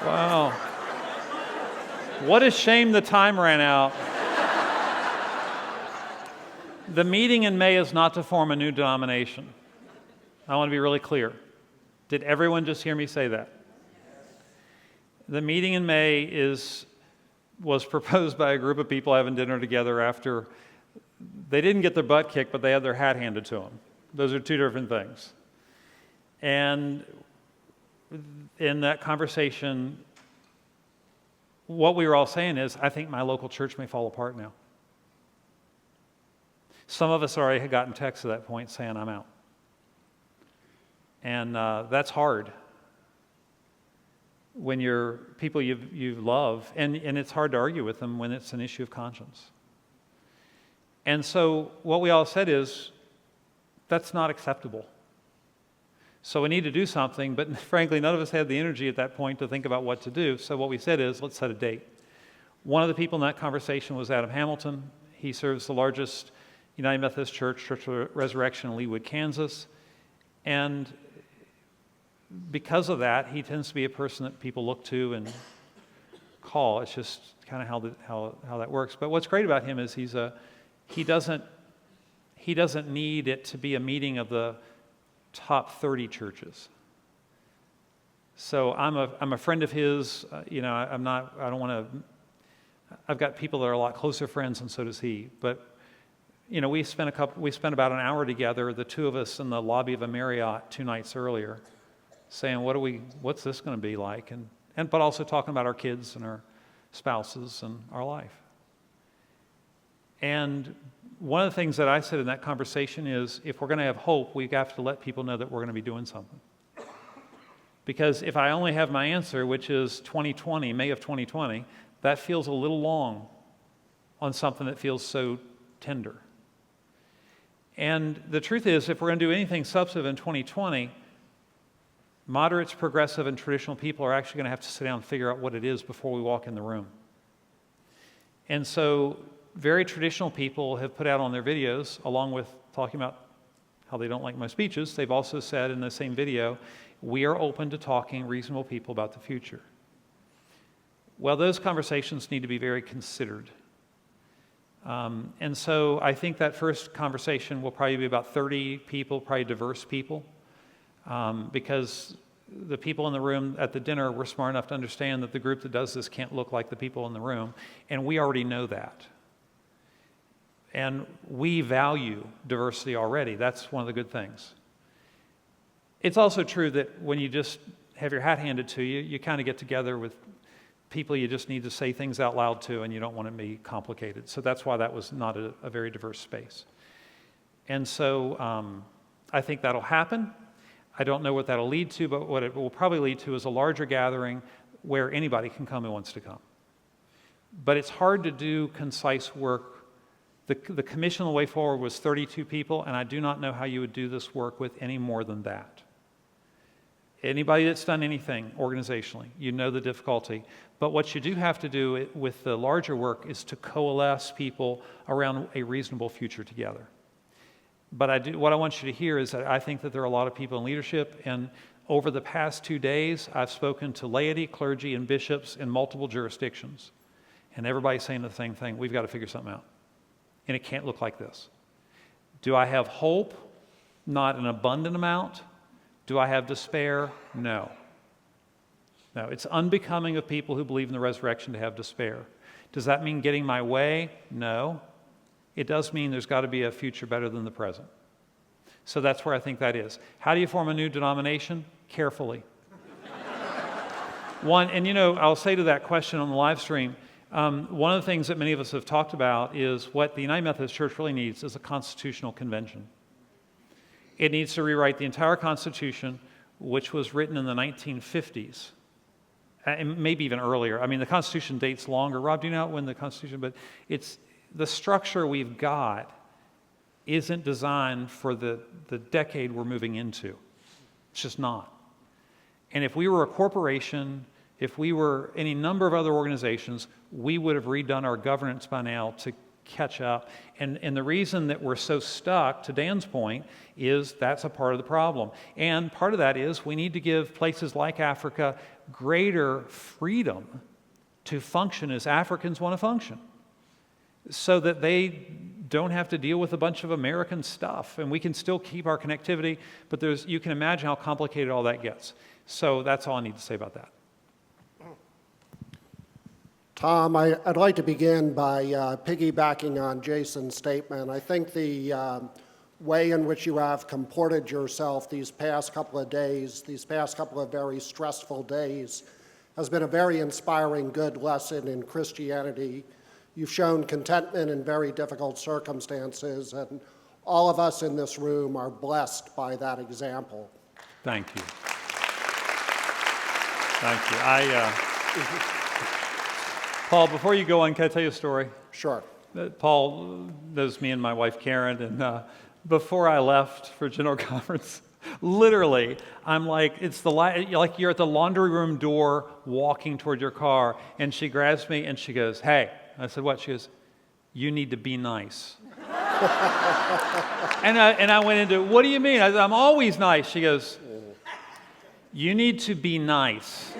Wow. What a shame the time ran out. The meeting in May is not to form a new denomination. I want to be really clear. Did everyone just hear me say that? The meeting in May was proposed by a group of people having dinner together after they didn't get their butt kicked, but they had their hat handed to them. Those are 2 different things. And in that conversation, what we were all saying is, I think my local church may fall apart now. Some of us already had gotten texts at that point saying, I'm out. And that's hard when you're people you love, and it's hard to argue with them when it's an issue of conscience. And so what we all said is, that's not acceptable. So we need to do something, but frankly, none of us had the energy at that point to think about what to do. So what we said is, let's set a date. One of the people in that conversation was Adam Hamilton. He serves the largest United Methodist Church of Resurrection in Leawood, Kansas. And because of that, he tends to be a person that people look to and call. It's just kind of how that works. But what's great about him is he doesn't need it to be a meeting of the top 30 churches. So I'm a friend of his. I've got people that are a lot closer friends, and so does he. But we spent about an hour together, the two of us in the lobby of a Marriott 2 nights earlier, saying what's this going to be like, but also talking about our kids and our spouses and our life. And one of the things that I said in that conversation is, if we're going to have hope, we have to let people know that we're going to be doing something. Because if I only have my answer, which is 2020, May of 2020, that feels a little long on something that feels so tender. And the truth is, if we're going to do anything substantive in 2020, moderates, progressive, and traditional people are actually going to have to sit down and figure out what it is before we walk in the room. And so very traditional people have put out on their videos, along with talking about how they don't like my speeches, they've also said in the same video, we are open to talking reasonable people about the future. Well, those conversations need to be very considered. And so I think that first conversation will probably be about 30 people, probably diverse people, because the people in the room at the dinner were smart enough to understand that the group that does this can't look like the people in the room, and we already know that. And we value diversity already. That's one of the good things. It's also true that when you just have your hat handed to you, you kind of get together with people you just need to say things out loud to, and you don't want it to be complicated. So that's why that was not a very diverse space. And so I think that'll happen. I don't know what that'll lead to, but what it will probably lead to is a larger gathering where anybody can come who wants to come. But it's hard to do concise work. The commission, the way forward, was 32 people, and I do not know how you would do this work with any more than that. Anybody that's done anything organizationally, you know the difficulty. But what you do have to do with the larger work is to coalesce people around a reasonable future together. But what I want you to hear is that I think that there are a lot of people in leadership, and over the past 2 days, I've spoken to laity, clergy, and bishops in multiple jurisdictions. And everybody's saying the same thing: we've got to figure something out. And it can't look like this. Do I have hope? Not an abundant amount. Do I have despair? No. No, it's unbecoming of people who believe in the resurrection to have despair. Does that mean getting my way? No. It does mean there's got to be a future better than the present. So that's where I think that is. How do you form a new denomination? Carefully. I'll say to that question on the live stream, one of the things that many of us have talked about is what the United Methodist Church really needs is a constitutional convention. It needs to rewrite the entire Constitution, which was written in the 1950s, and maybe even earlier. I mean, the Constitution dates longer. Rob, do you know when the Constitution? But it's the structure we've got isn't designed for the decade we're moving into. It's just not. And if we were a corporation, if we were any number of other organizations, we would have redone our governance by now to catch up. And the reason that we're so stuck, to Dan's point, is that's a part of the problem. And part of that is we need to give places like Africa greater freedom to function as Africans want to function, so that they don't have to deal with a bunch of American stuff, and we can still keep our connectivity, but you can imagine how complicated all that gets. So that's all I need to say about that. Tom, I'd like to begin by piggybacking on Jason's statement. I think the way in which you have comported yourself these past couple of days, these past couple of very stressful days, has been a very inspiring, good lesson in Christianity. You've shown contentment in very difficult circumstances, and all of us in this room are blessed by that example. Thank you. Thank you. Paul, before you go on, can I tell you a story? Sure. Paul knows me and my wife Karen, and before I left for General Conference, literally, I'm like, like you're at the laundry room door walking toward your car, and she grabs me and she goes, "Hey." I said, "What?" She goes, "You need to be nice." and I went into, "What do you mean?" I said, "I'm always nice." She goes, "You need to be nice."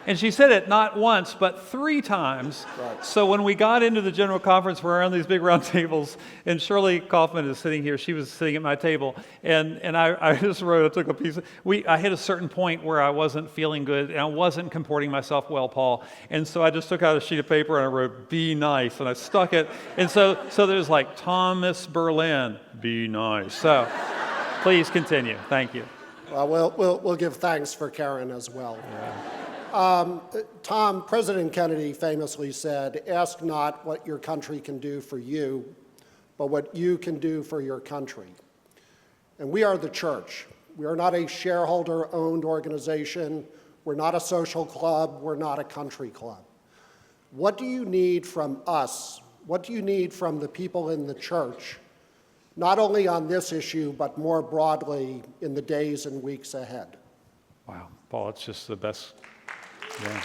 And she said it not once, but 3 times. Right. So when we got into the General Conference, we're around these big round tables, and Shirley Kaufman is sitting here. She was sitting at my table, and I just wrote, I took a piece. I hit a certain point where I wasn't feeling good, and I wasn't comporting myself well, Paul. And so I just took out a sheet of paper, and I wrote, "Be nice," and I stuck it. And so there's like, Thomas Berlin, be nice. So please continue. Thank you. Well, we'll give thanks for Karen as well. Tom, President Kennedy famously said, "Ask not what your country can do for you, but what you can do for your country." And we are the church. We are not a shareholder-owned organization. We're not a social club. We're not a country club. What do you need from us? What do you need from the people in the church, not only on this issue, but more broadly in the days and weeks ahead? Wow, Paul, it's just the best. Yeah.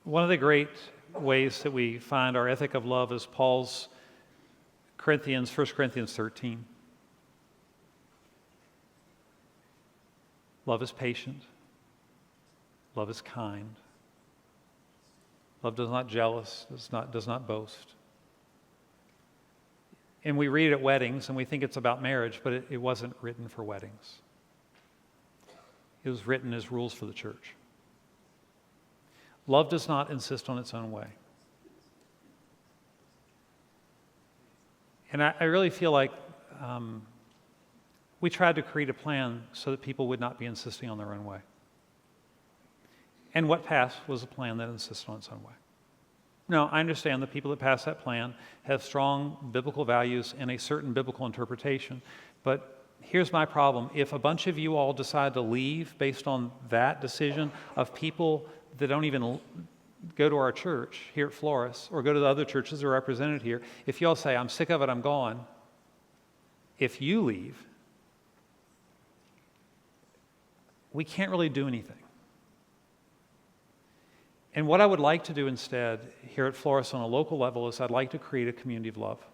One of the great ways that we find our ethic of love is Paul's 1 Corinthians 13. Love is patient. Love is kind. Love does not jealous, does not boast. And we read it at weddings, and we think it's about marriage, but it wasn't written for weddings. It was written as rules for the church. Love does not insist on its own way. And I really feel like we tried to create a plan so that people would not be insisting on their own way. And what passed was a plan that insisted on its own way. Now, I understand the people that pass that plan have strong biblical values and a certain biblical interpretation, but here's my problem. If a bunch of you all decide to leave based on that decision of people that don't even go to our church here at Floris or go to the other churches that are represented here, if you all say, "I'm sick of it, I'm gone," if you leave, we can't really do anything. And what I would like to do instead here at Floris on a local level is I'd like to create a community of love.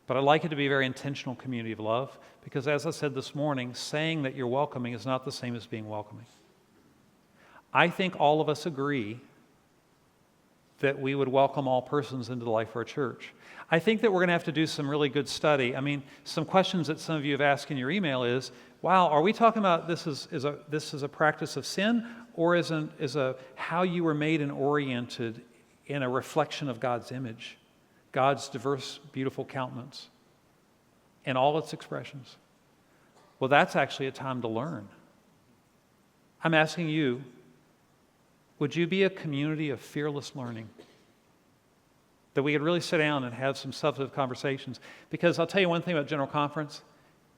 But I'd like it to be a very intentional community of love because, as I said this morning, saying that you're welcoming is not the same as being welcoming. I think all of us agree that we would welcome all persons into the life of our church. I think that we're going to have to do some really good study. I mean, some questions that some of you have asked in your email is, wow, are we talking about this is a practice of sin, or is a how you were made and oriented in a reflection of God's image, God's diverse, beautiful countenance, and all its expressions? Well, that's actually a time to learn. I'm asking you, would you be a community of fearless learning? That we could really sit down and have some substantive conversations. Because I'll tell you one thing about General Conference,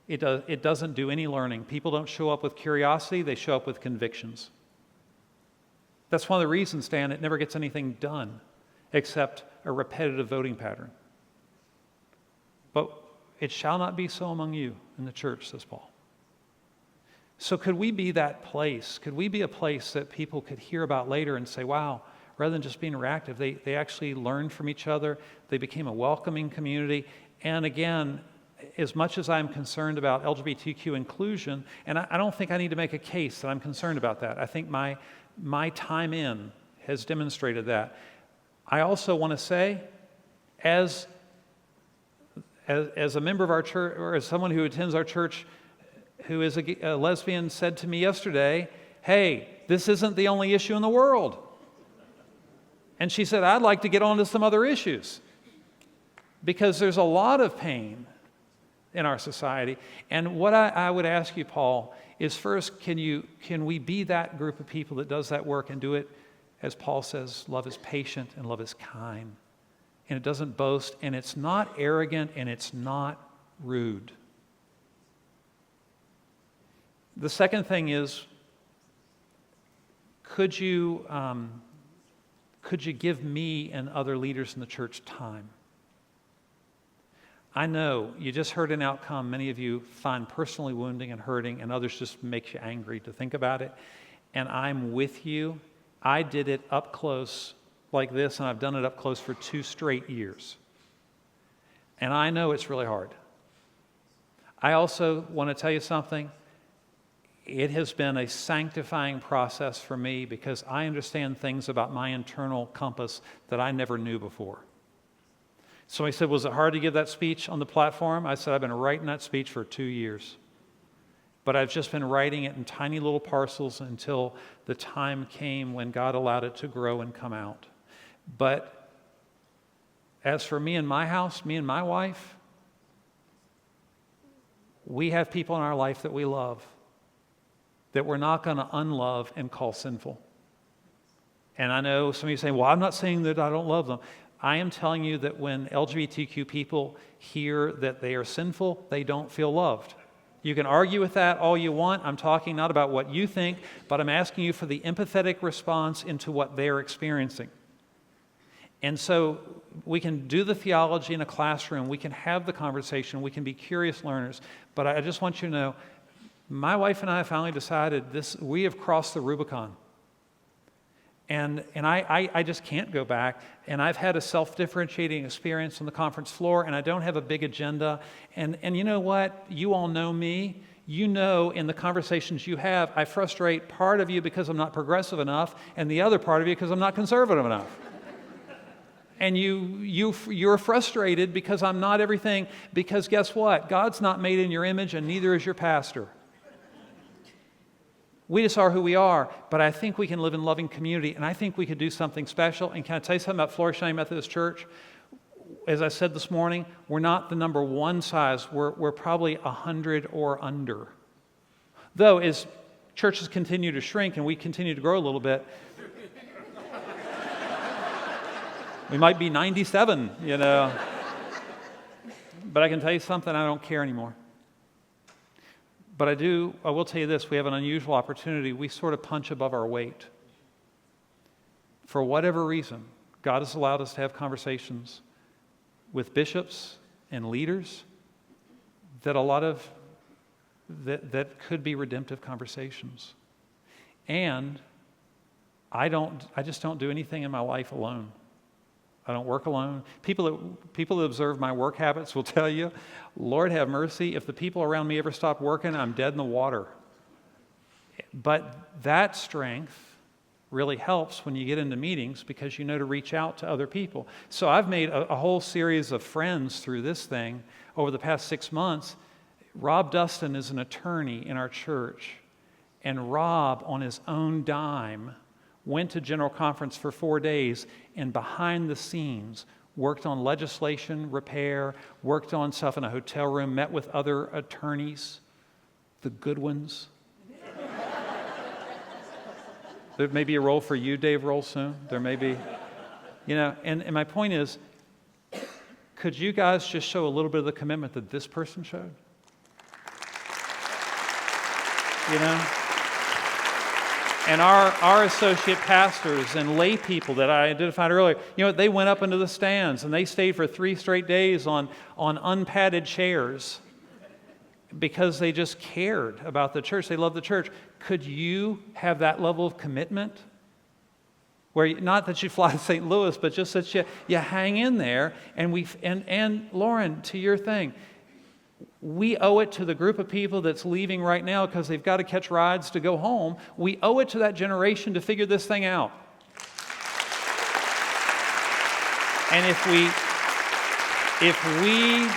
it doesn't do any learning. People don't show up with curiosity, they show up with convictions. That's one of the reasons, Dan, it never gets anything done except a repetitive voting pattern. But it shall not be so among you in the church, says Paul. So could we be that place? Could we be a place that people could hear about later and say, wow, rather than just being reactive, they actually learned from each other, they became a welcoming community, and again, as much as I'm concerned about LGBTQ inclusion, and I don't think I need to make a case that I'm concerned about that. I think my time in has demonstrated that. I also want to say, as a member of our church, or as someone who attends our church who is a lesbian said to me yesterday, hey, this isn't the only issue in the world. And she said, I'd like to get on to some other issues because there's a lot of pain in our society. And what I would ask you, Paul, is first, can we be that group of people that does that work and do it As Paul says, love is patient and love is kind. And it doesn't boast, and it's not arrogant, and it's not rude. The second thing is, could you give me and other leaders in the church time? I know you just heard an outcome many of you find personally wounding and hurting, and others just makes you angry to think about it. And I'm with you. I did it up close like this, and I've done it up close for 2 straight years. And I know it's really hard. I also want to tell you something. It has been a sanctifying process for me because I understand things about my internal compass that I never knew before. Somebody said, was it hard to give that speech on the platform? I said, I've been writing that speech for 2 years. But I've just been writing it in tiny little parcels until the time came when God allowed it to grow and come out. But as for me and my house, me and my wife, we have people in our life that we love, that we're not going to unlove and call sinful. And I know some of you say, well, I'm not saying that I don't love them. I am telling you that when LGBTQ people hear that they are sinful, they don't feel loved. You can argue with that all you want. I'm talking not about what you think, but I'm asking you for the empathetic response into what they're experiencing. And so we can do the theology in a classroom. We can have the conversation. We can be curious learners. But I just want you to know, my wife and I finally decided we have crossed the Rubicon. And I just can't go back. And I've had a self-differentiating experience on the conference floor, and I don't have a big agenda. And you know what? You all know me. You know in the conversations you have, I frustrate part of you because I'm not progressive enough, and the other part of you because I'm not conservative enough. And you're frustrated because I'm not everything, because guess what? God's not made in your image, and neither is your pastor. We just are who we are, but I think we can live in loving community, and I think we could do something special. And can I tell you something about Floris Methodist Church? As I said this morning, we're not the number one size. We're probably 100 or under. Though, as churches continue to shrink and we continue to grow a little bit, we might be 97, you know. But I can tell you something, I don't care anymore. But I will tell you this, we have an unusual opportunity. We sort of punch above our weight. For whatever reason, God has allowed us to have conversations with bishops and leaders that that could be redemptive conversations. And I just don't do anything in my life alone. I don't work alone. People that observe my work habits will tell you, Lord have mercy, if the people around me ever stop working, I'm dead in the water. But that strength really helps when you get into meetings because you know to reach out to other people. So I've made a whole series of friends through this thing over the past 6 months. Rob Dustin is an attorney in our church, and Rob, on his own dime, went to General Conference for 4 days and behind the scenes worked on legislation, repair, worked on stuff in a hotel room, met with other attorneys, the good ones. There may be a role for you, Dave Roll, soon. There may be, and my point is, could you guys just show a little bit of the commitment that this person showed? And our associate pastors and lay people that I identified earlier, they went up into the stands and they stayed for 3 straight days on unpadded chairs because they just cared about the church. They loved the church. Could you have that level of commitment? Where not that you fly to St. Louis, but just that you hang in there. And Lauren, to your thing, we owe it to the group of people that's leaving right now because they've got to catch rides to go home. We owe it to that generation to figure this thing out. And if we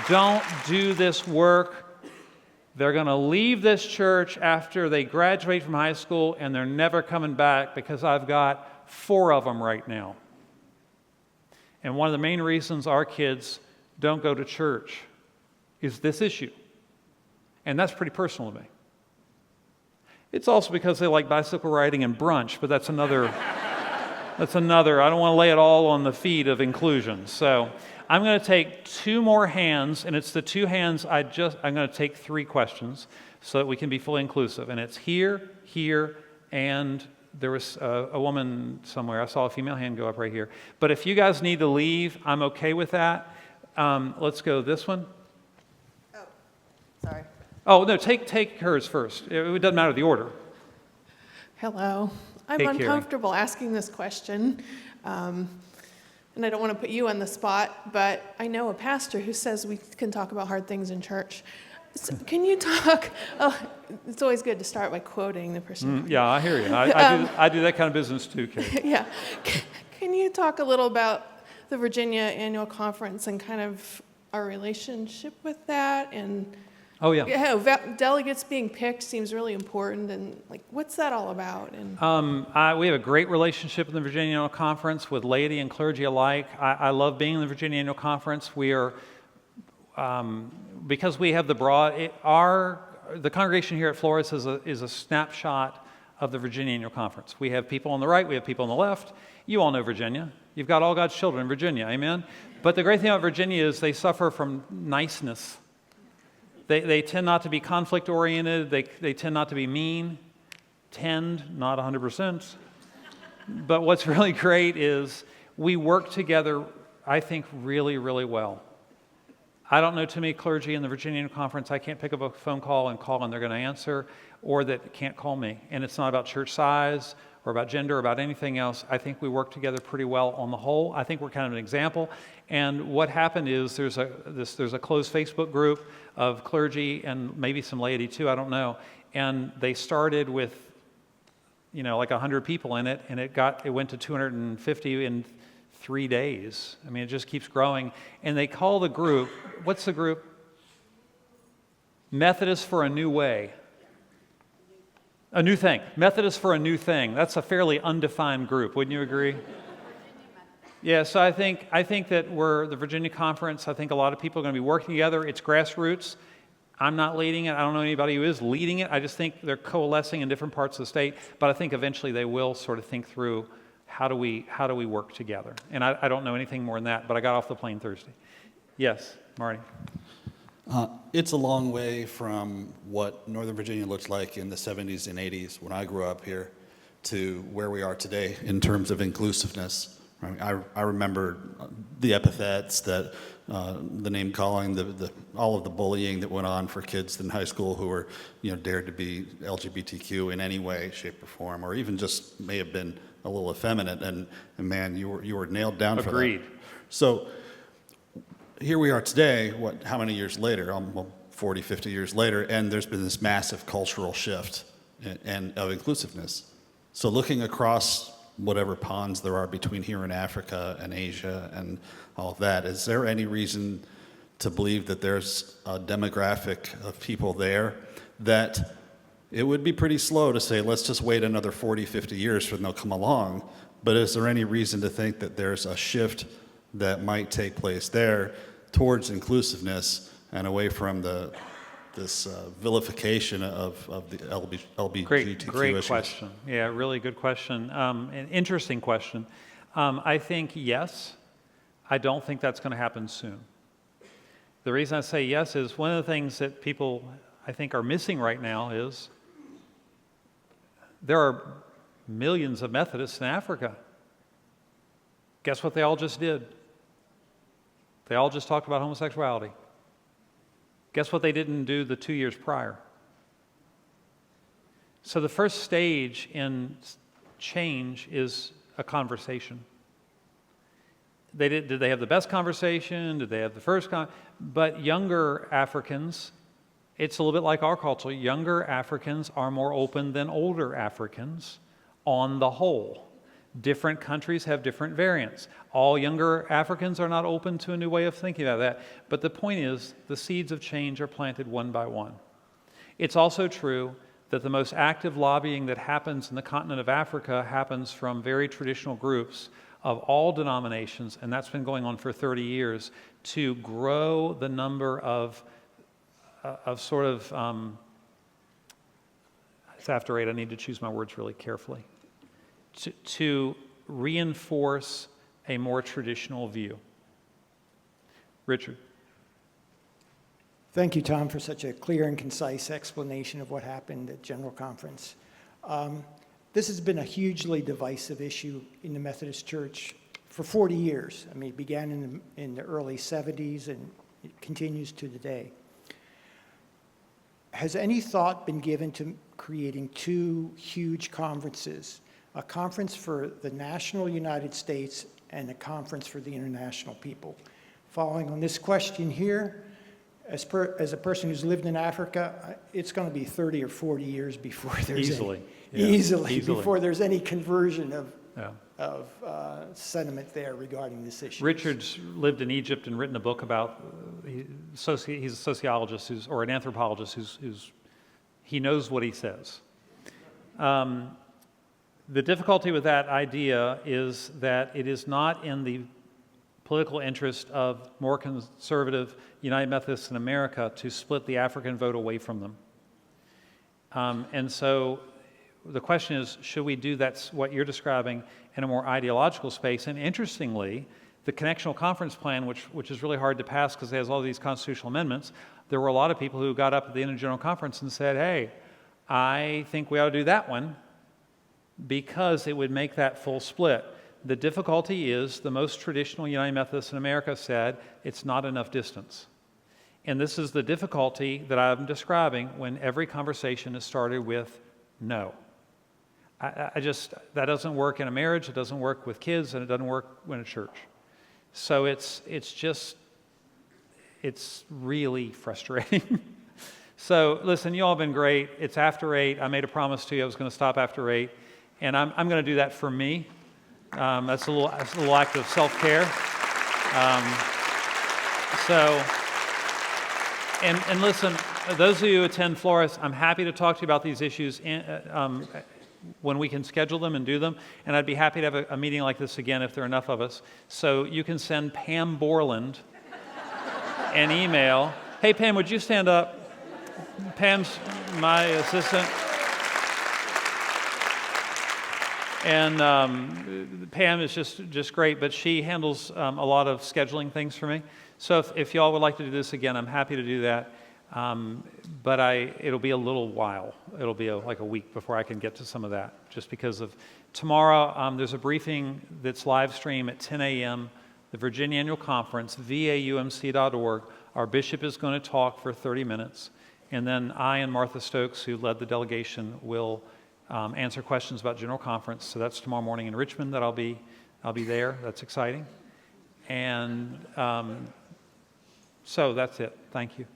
don't do this work, they're going to leave this church after they graduate from high school and they're never coming back because I've got 4 of them right now. And one of the main reasons our kids don't go to church is this issue. And that's pretty personal to me. It's also because they like bicycle riding and brunch, but that's another, I don't want to lay it all on the feet of inclusion. So I'm going to take 2 more hands, and it's the 2 hands I'm going to take 3 questions so that we can be fully inclusive. And it's here, here, and there was a woman somewhere. I saw a female hand go up right here. But if you guys need to leave, I'm okay with that. Let's go this one. Oh, sorry. Oh, no, take hers first. It doesn't matter the order. Hello. I'm Hey, Carrie. uncomfortable asking this question, and I don't want to put you on the spot, but I know a pastor who says we can talk about hard things in church. So can you talk? Oh, it's always good to start by quoting the person. Yeah, I hear you. I do that kind of business too, Kate. Yeah. Can you talk a little about the Virginia Annual Conference and kind of our relationship with that? And Oh, yeah. Delegates being picked seems really important, and like, what's that all about? And We have a great relationship in the Virginia Annual Conference with laity and clergy alike. I love being in the Virginia Annual Conference. We are, because we have the the congregation here at Floris is a snapshot of the Virginia Annual Conference. We have people on the right, we have people on the left. You all know Virginia. You've got all God's children in Virginia, amen? But the great thing about Virginia is they suffer from niceness. They tend not to be conflict-oriented. They tend not to be mean. Not 100%. But what's really great is we work together, I think, really, really well. I don't know too many clergy in the Virginia Annual Conference. I can't pick up a phone call and they're going to answer, or that can't call me. And it's not about church size or about gender or about anything else. I think we work together pretty well on the whole. I think we're kind of an example. And what happened is there's a closed Facebook group of clergy and maybe some laity too, I don't know. And they started with, like 100 people in it, and it went to 250 in 3 days. I mean, it just keeps growing. And they call the group, what's the group? Methodist for a New Way. A new thing. Methodist for a new thing. That's a fairly undefined group, wouldn't you agree? Yeah, so I think that we're the Virginia Conference. I think a lot of people are going to be working together. It's grassroots. I'm not leading it. I don't know anybody who is leading it. I just think they're coalescing in different parts of the state. But I think eventually they will sort of think through how do we work together. And I don't know anything more than that, but I got off the plane Thursday. Yes, Marty. It's a long way from what Northern Virginia looked like in the 70s and 80s when I grew up here to where we are today in terms of inclusiveness. I remember the epithets, that the name calling, all of the bullying that went on for kids in high school who were, dared to be LGBTQ in any way, shape, or form, or even just may have been a little effeminate. And man, you were nailed down for that. Agreed. So here we are today, how many years later? 40, 50 years later, and there's been this massive cultural shift and of inclusiveness. So looking across whatever ponds there are between here and Africa and Asia and all of that, is there any reason to believe that there's a demographic of people there that it would be pretty slow to say, let's just wait another 40, 50 years for them to come along, but is there any reason to think that there's a shift that might take place there towards inclusiveness and away from this vilification of the LGBTQ Great issues? question. Yeah, really good question. An interesting question. I think yes. I don't think that's going to happen soon. The reason I say yes is one of the things that people, I think, are missing right now is there are millions of Methodists in Africa. Guess what they all just did? They all just talked about homosexuality. Guess what they didn't do the 2 years prior? So the first stage in change is a conversation. Did they have the best conversation? Did they have the first But younger Africans, it's a little bit like our culture. Younger Africans are more open than older Africans on the whole. Different countries have different variants. All younger Africans are not open to a new way of thinking about that. But the point is, the seeds of change are planted one by one. It's also true that the most active lobbying that happens in the continent of Africa happens from very traditional groups of all denominations, and that's been going on for 30 years, to grow the number of it's after 8, I need to choose my words really carefully, to reinforce a more traditional view. Richard. Thank you, Tom, for such a clear and concise explanation of what happened at General Conference. This has been a hugely divisive issue in the Methodist Church for 40 years. I mean, it began in the early 70s and it continues to today. Has any thought been given to creating two huge conferences, a conference for the national United States and a conference for the international people? Following on this question here, as a person who's lived in Africa, it's going to be 30 or 40 years before there's easily before there's any conversion of sentiment there regarding this issue. Richard's lived in Egypt and written a book about. He's a sociologist or an anthropologist who's he knows what he says. The difficulty with that idea is that it is not in the political interest of more conservative United Methodists in America to split the African vote away from them. And so the question is, should we do that, what you're describing, in a more ideological space? And interestingly, the Connectional Conference Plan, which is really hard to pass because it has all these constitutional amendments, there were a lot of people who got up at the end of General Conference and said, hey, I think we ought to do that one because it would make that full split. The difficulty is the most traditional United Methodists in America said it's not enough distance. And this is the difficulty that I'm describing when every conversation is started with no. That doesn't work in a marriage, it doesn't work with kids, and it doesn't work in a church. So it's really frustrating. So listen, you all have been great. It's after 8. I made a promise to you I was going to stop after 8. And I'm going to do that for me. That's a little act of self-care. And listen, those of you who attend Floris, I'm happy to talk to you about these issues when we can schedule them and do them. And I'd be happy to have a meeting like this again if there are enough of us. So you can send Pam Borland an email. Hey, Pam, would you stand up? Pam's my assistant. And Pam is just great, but she handles a lot of scheduling things for me. So if y'all would like to do this again, I'm happy to do that. But it'll be a little while. It'll be like a week before I can get to some of that, just because of tomorrow. There's a briefing that's live stream at 10 a.m., the Virginia Annual Conference, vaumc.org. Our bishop is going to talk for 30 minutes. And then I and Martha Stokes, who led the delegation, will answer questions about General Conference. So that's tomorrow morning in Richmond that I'll be there. That's exciting. And so that's it. Thank you.